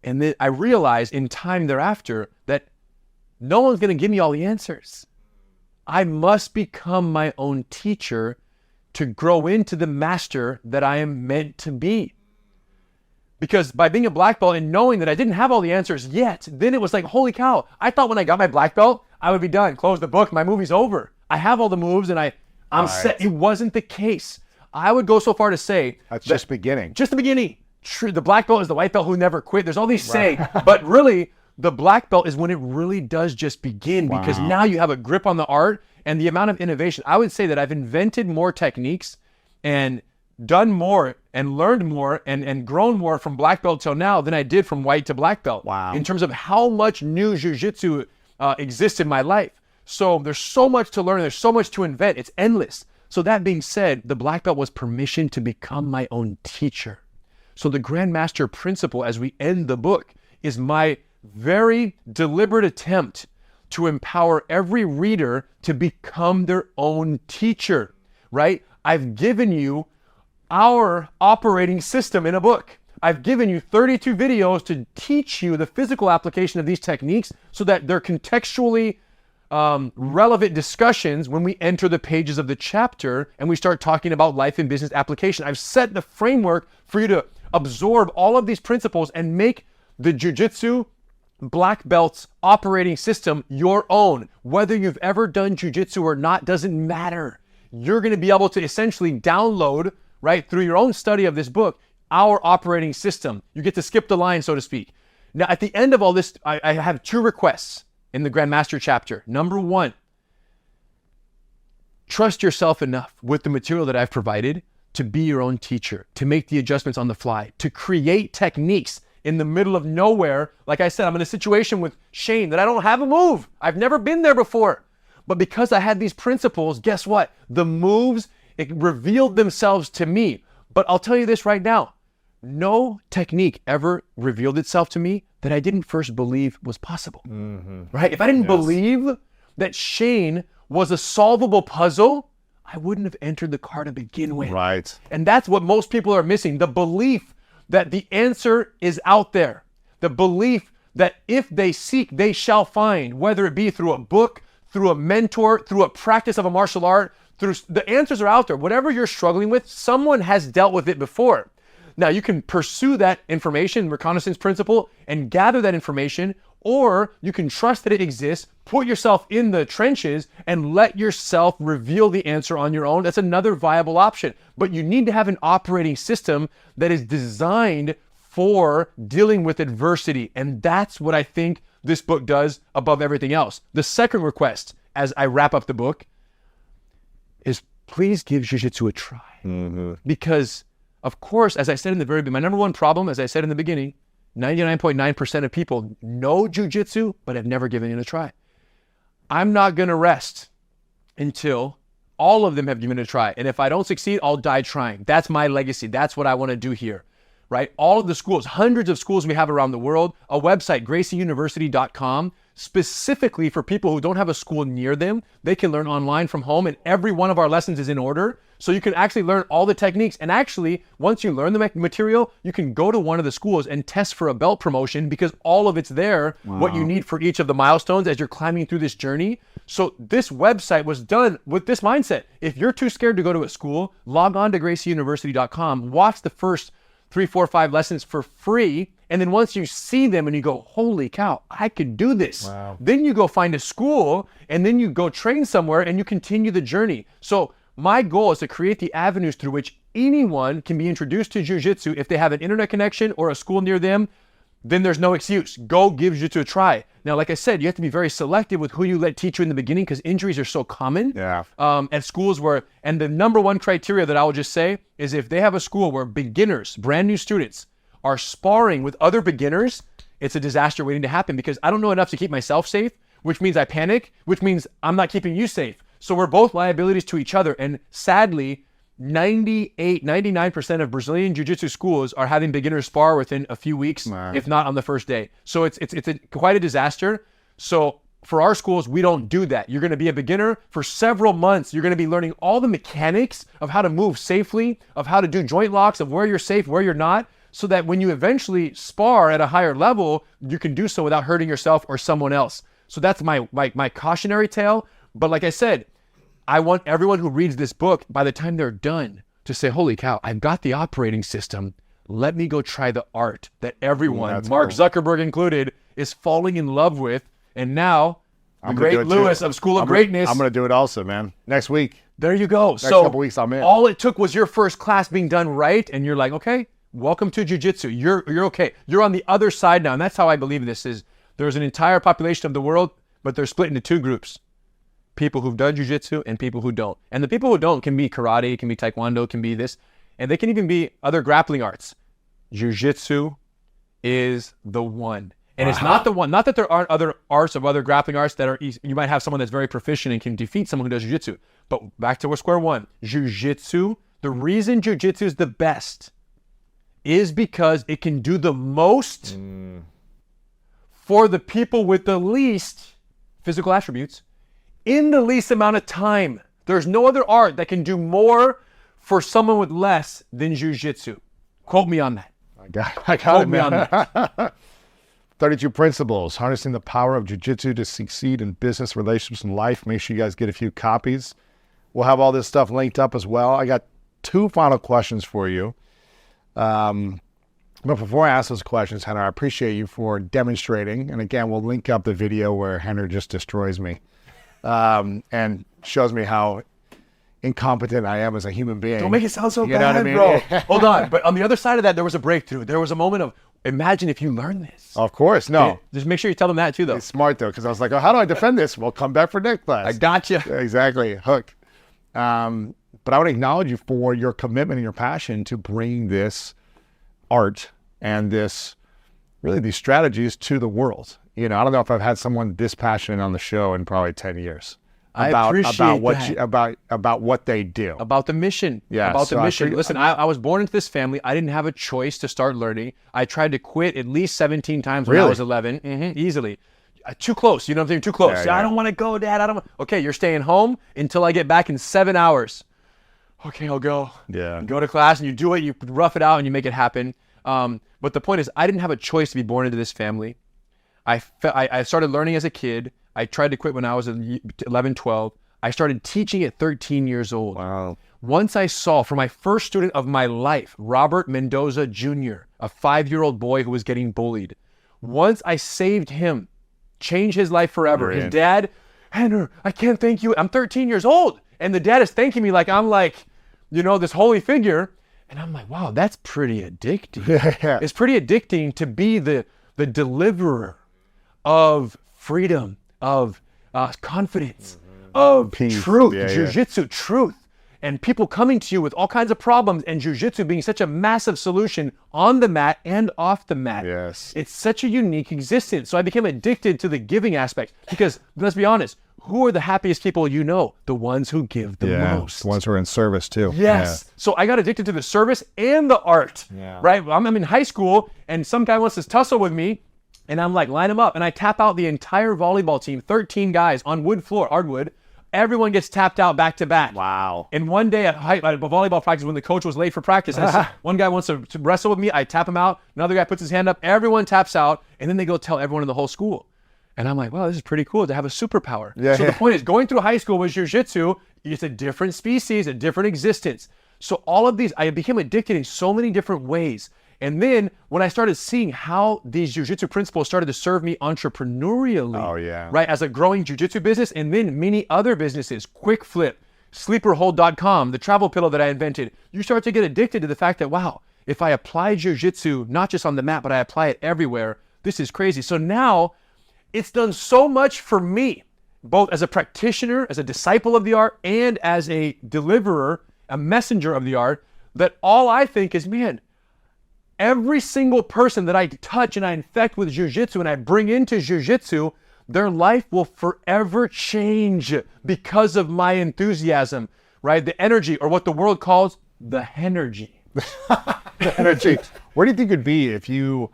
And then I realized in time thereafter that no one's going to give me all the answers. I must become my own teacher to grow into the master that I am meant to be. Because by being a black belt and knowing that I didn't have all the answers yet, then it was like, holy cow, I thought when I got my black belt, I would be done, close the book, my movie's over. I have all the moves and I'm set. It wasn't the case. I would go so far to say That's just beginning. Just the beginning. True, the black belt is the white belt who never quit. There's all these sayings, but really the black belt is when it really does just begin, because now you have a grip on the art and the amount of innovation. I would say that I've invented more techniques and done more and learned more and grown more from black belt till now than I did from white to black belt. Wow. In terms of how much new jiu-jitsu exists in my life. So there's so much to learn. There's so much to invent. It's endless. So that being said, the black belt was permission to become my own teacher. So the Grandmaster principle, as we end the book, is my very deliberate attempt to empower every reader to become their own teacher, right? I've given you our operating system in a book. I've given you 32 videos to teach you the physical application of these techniques so that they're contextually relevant discussions when we enter the pages of the chapter and we start talking about life and business application. I've set the framework for you to absorb all of these principles and make the jiu-jitsu black belt's operating system your own. Whether you've ever done jiu-jitsu or not doesn't matter. You're going to be able to essentially download, right, through your own study of this book, our operating system. You get to skip the line, so to speak. Now, at the end of all this, I have two requests in the Grandmaster chapter. Number one, trust yourself enough with the material that I've provided to be your own teacher, to make the adjustments on the fly, to create techniques in the middle of nowhere. Like I said, I'm in a situation with Shane that I don't have a move. I've never been there before. But because I had these principles, guess what? The moves, it revealed themselves to me. But I'll tell you this right now. No technique ever revealed itself to me that I didn't first believe was possible, right? If I didn't believe that Shane was a solvable puzzle, I wouldn't have entered the car to begin with. Right. And that's what most people are missing. The belief that the answer is out there. The belief that if they seek, they shall find, whether it be through a book, through a mentor, through a practice of a martial art, the answers are out there. Whatever you're struggling with, someone has dealt with it before. Now, you can pursue that information, reconnaissance principle, and gather that information, or you can trust that it exists, put yourself in the trenches, and let yourself reveal the answer on your own. That's another viable option. But you need to have an operating system that is designed for dealing with adversity. And that's what I think this book does above everything else. The second request, as I wrap up the book, is please give jiu-jitsu a try. Because, of course, as I said in the very beginning, my number one problem, as I said in the beginning, 99.9% of people know jiu-jitsu, but have never given it a try. I'm not going to rest until all of them have given it a try. And if I don't succeed, I'll die trying. That's my legacy. That's what I want to do here, right? All of the schools, hundreds of schools we have around the world, a website, gracieuniversity.com, specifically for people who don't have a school near them. They can learn online from home, and every one of our lessons is in order. So you can actually learn all the techniques. And actually, once you learn the material, you can go to one of the schools and test for a belt promotion, because all of it's there, what you need for each of the milestones as you're climbing through this journey. So this website was done with this mindset. If you're too scared to go to a school, log on to gracieuniversity.com, watch the first 3, 4, 5 lessons for free. And then once you see them and you go, holy cow, I could do this. Then you go find a school, and then you go train somewhere, and you continue the journey. So my goal is to create the avenues through which anyone can be introduced to jiu-jitsu. If they have an internet connection or a school near them, then there's no excuse. Go give jiu-jitsu a try. Now, like I said, you have to be very selective with who you let teach you in the beginning, because injuries are so common at schools where, and the number one criteria that I will just say is if they have a school where beginners, brand new students, are sparring with other beginners, it's a disaster waiting to happen because I don't know enough to keep myself safe, which means I panic, which means I'm not keeping you safe. So we're both liabilities to each other. And sadly, 99% of Brazilian Jiu-Jitsu schools are having beginners spar within a few weeks, if not on the first day. So it's quite a disaster. So for our schools, we don't do that. You're going to be a beginner for several months. You're going to be learning all the mechanics of how to move safely, of how to do joint locks, of where you're safe, where you're not, so that when you eventually spar at a higher level, you can do so without hurting yourself or someone else. So that's my cautionary tale. But like I said, I want everyone who reads this book, by the time they're done, to say, holy cow, I've got the operating system. Let me go try the art that everyone, Mark Zuckerberg included, is falling in love with. And now, the great Lewis of School of Greatness. I'm going to do it also, man. Next week. There you go. Next couple weeks, I'm in. All it took was your first class being done right, and you're like, okay, welcome to Jiu-Jitsu. You're okay. You're on the other side now. And that's how I believe this is. There's an entire population of the world, but they're split into two groups. People who've done Jiu-Jitsu and people who don't. And the people who don't can be karate, can be taekwondo, can be this, and they can even be other grappling arts. Jiu-Jitsu is the one. And it's not the one, not that there aren't other arts of other grappling arts that are easy. You might have someone that's very proficient and can defeat someone who does Jiu-Jitsu. But back to square one, Jiu-Jitsu, the reason Jiu-Jitsu is the best is because it can do the most for the people with the least physical attributes in the least amount of time. There's no other art that can do more for someone with less than Jiu-Jitsu. Quote me on that. I got Quote it, me man. on that. 32 principles, harnessing the power of Jiu-Jitsu to succeed in business, relationships, and life. Make sure you guys get a few copies. We'll have all this stuff linked up as well. I got 2 final questions for you. But before I ask those questions, Henner, I appreciate you for demonstrating. And again, we'll link up the video where Henner just destroys me and shows me how incompetent I am as a human being. Don't make it sound so You know bad, what I mean? bro. Hold on. But on the other side of that, there was a breakthrough. There was a moment of, imagine if you learn this. Of course, no. Just make sure you tell them that too, though. It's smart, though, because I was like, oh, how do I defend this? Well, come back for next class. I got you. Exactly. Hook. But I want to acknowledge you for your commitment and your passion to bring this art and these strategies to the world. You know, I don't know if I've had someone this passionate on the show in probably 10 years. I appreciate about what they do. About the mission. Yeah, about so the mission. Listen, I was born into this family. I didn't have a choice to start learning. I tried to quit at least 17 times when I was 11. Easily. Too close. You know what I'm saying? Too close. Yeah. I don't want to go, Dad. Okay, you're staying home until I get back in 7 hours. Okay, I'll go. Yeah. You go to class and you do it. You rough it out and you make it happen. But the point is, I didn't have a choice to be born into this family. I started learning as a kid. I tried to quit when I was 11, 12. I started teaching at 13 years old. Wow. Once I saw, for my first student of my life, Robert Mendoza Jr., a 5-year-old boy who was getting bullied. Once I saved him, changed his life forever. Brilliant. His dad, Henner, I can't thank you. I'm 13 years old. And the dad is thanking me like I'm like, this holy figure. And I'm like, wow, that's pretty addicting. Yeah. It's pretty addicting to be the deliverer of freedom, of confidence, of Peace. truth, Yeah, Jiu-Jitsu, truth. And people coming to you with all kinds of problems, and Jiu-Jitsu being such a massive solution on the mat and off the mat. Yes. It's such a unique existence. So I became addicted to the giving aspect because, let's be honest, who are the happiest people you know? The ones who give the most. The ones who are in service, too. Yes. So I got addicted to the service and the art, right? I'm in high school, and some guy wants to tussle with me, and I'm like, line them up. And I tap out the entire volleyball team, 13 guys on wood floor, hardwood. Everyone gets tapped out back to back. Wow. And one day at volleyball practice, when the coach was late for practice, one guy wants to wrestle with me. I tap him out. Another guy puts his hand up. Everyone taps out. And then they go tell everyone in the whole school. And I'm like, wow, this is pretty cool to have a superpower. Yeah. So the point is, going through high school with Jiu-Jitsu, it's a different species, a different existence. So all of these, I became addicted in so many different ways. And then when I started seeing how these Jiu-Jitsu principles started to serve me entrepreneurially, right, as a growing Jiu-Jitsu business, and then many other businesses, Quick Flip, Sleeperhold.com, the travel pillow that I invented, you start to get addicted to the fact that, wow, if I apply Jiu-Jitsu, not just on the mat, but I apply it everywhere, this is crazy. So now it's done so much for me, both as a practitioner, as a disciple of the art, and as a deliverer, a messenger of the art, that all I think is, man, every single person that I touch and I infect with jiu-jitsu and I bring into jiu-jitsu, their life will forever change because of my enthusiasm, right? The energy, or what the world calls the energy. Energy. Where do you think you'd be if you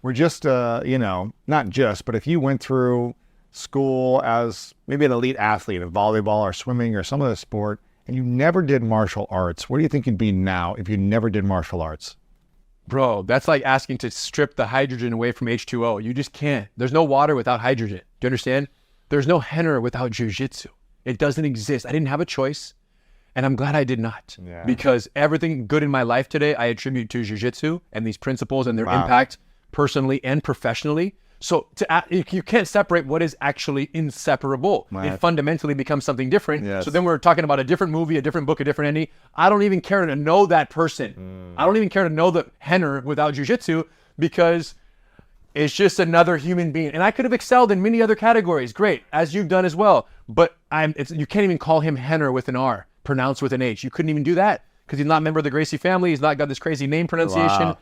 were just, not just, but if you went through school as maybe an elite athlete in volleyball or swimming or some other sport, and you never did martial arts? Where do you think you'd be now if you never did martial arts? Bro, that's like asking to strip the hydrogen away from H2O. You just can't. There's no water without hydrogen. Do you understand? There's no henna without jiu-jitsu. It doesn't exist. I didn't have a choice. And I'm glad I did not. Yeah. Because everything good in my life today, I attribute to jiu-jitsu and these principles and their impact personally and professionally. So you can't separate what is actually inseparable. Right. It fundamentally becomes something different. Yes. So then we're talking about a different movie, a different book, a different ending. I don't even care to know that person. I don't even care to know the henner without jiu-jitsu, because it's just another human being. And I could have excelled in many other categories. Great, as you've done as well. But you can't even call him henner with an R, pronounced with an H. You couldn't even do that because he's not a member of the Gracie family. He's not got this crazy name pronunciation. Wow.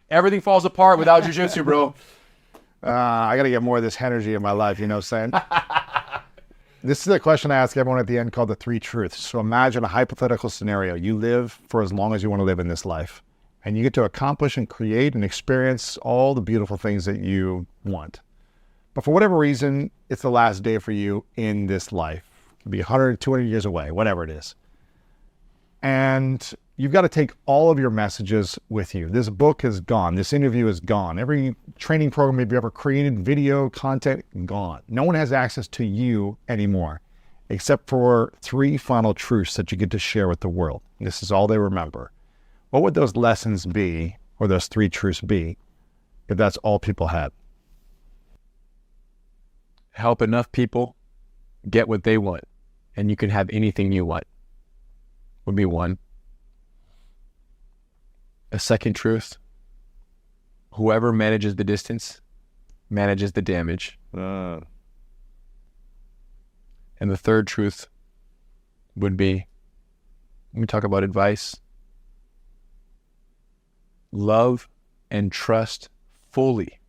Everything falls apart without jiu-jitsu, bro. I got to get more of this energy in my life, you know what I'm saying? This is a question I ask everyone at the end called the 3 truths. So imagine a hypothetical scenario. You live for as long as you want to live in this life, and you get to accomplish and create and experience all the beautiful things that you want. But for whatever reason, it's the last day for you in this life. It could be 100, 200 years away, whatever it is. And you've got to take all of your messages with you. This book is gone. This interview is gone. Every training program you've ever created, video, content, gone. No one has access to you anymore, except for 3 final truths that you get to share with the world. This is all they remember. What would those lessons be, or those 3 truths be, if that's all people had? Help enough people get what they want, and you can have anything you want. Would be 1. A second truth: whoever manages the distance manages the damage. And the third truth would be, when we talk about advice, love and trust fully.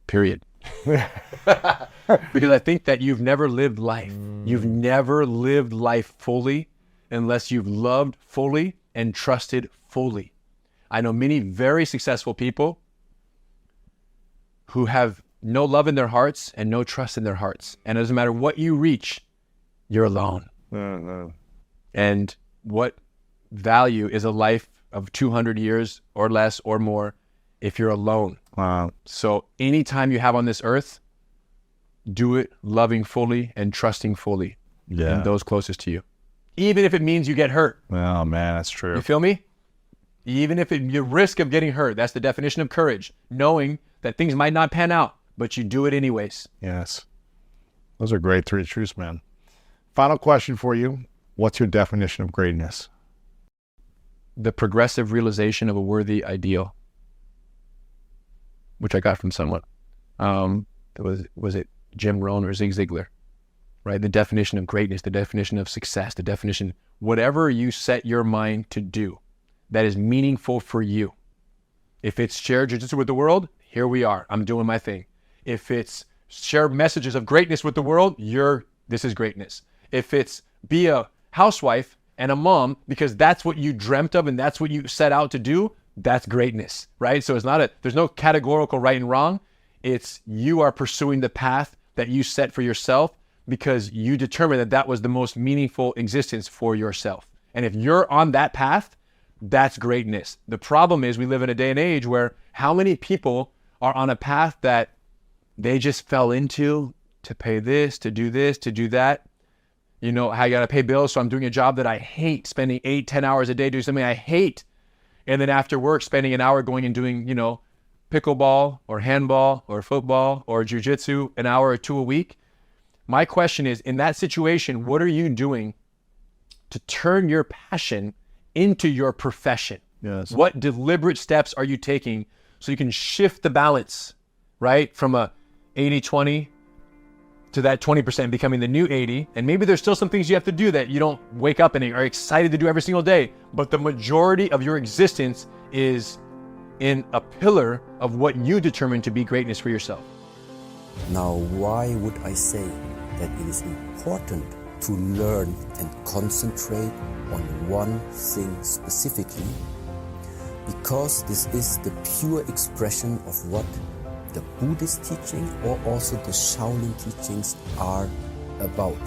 Period. Because I think that you've never lived life. You've never lived life fully unless you've loved fully and trusted fully. I know many very successful people who have no love in their hearts and no trust in their hearts. And it doesn't matter what you reach, you're alone. And what value is a life of 200 years or less or more if you're alone? Wow. So anytime you have on this earth, do it loving fully and trusting fully in those closest to you. Even if it means you get hurt. Oh, man, that's true. You feel me? Even if you risk of getting hurt. That's the definition of courage. Knowing that things might not pan out, but you do it anyways. Yes. Those are great 3 truths, man. Final question for you. What's your definition of greatness? The progressive realization of a worthy ideal, which I got from someone. Was it Jim Rohn or Zig Ziglar? Right? The definition of greatness, the definition of success, the definition, whatever you set your mind to do that is meaningful for you. If it's share jiu-jitsu with the world, here we are. I'm doing my thing. If it's share messages of greatness with the world, this is greatness. If it's be a housewife and a mom because that's what you dreamt of and that's what you set out to do, that's greatness, right? So there's no categorical right and wrong. It's you are pursuing the path that you set for yourself because you determined that was the most meaningful existence for yourself. And if you're on that path, that's greatness. The problem is we live in a day and age where how many people are on a path that they just fell into to pay this, to do that. You know, I got to pay bills, so I'm doing a job that I hate, spending 8-10 hours a day doing something I hate. And then after work, spending an hour going and doing, pickleball or handball or football or jiu-jitsu, an hour or 2 a week. My question is, in that situation, what are you doing to turn your passion into your profession? Yes. What deliberate steps are you taking so you can shift the balance, right? From a 80-20 to that 20% becoming the new 80. And maybe there's still some things you have to do that you don't wake up and are excited to do every single day. But the majority of your existence is in a pillar of what you determine to be greatness for yourself. Now, why would I say that it is important to learn and concentrate on one thing specifically? Because this is the pure expression of what the Buddhist teaching or also the Shaolin teachings are about.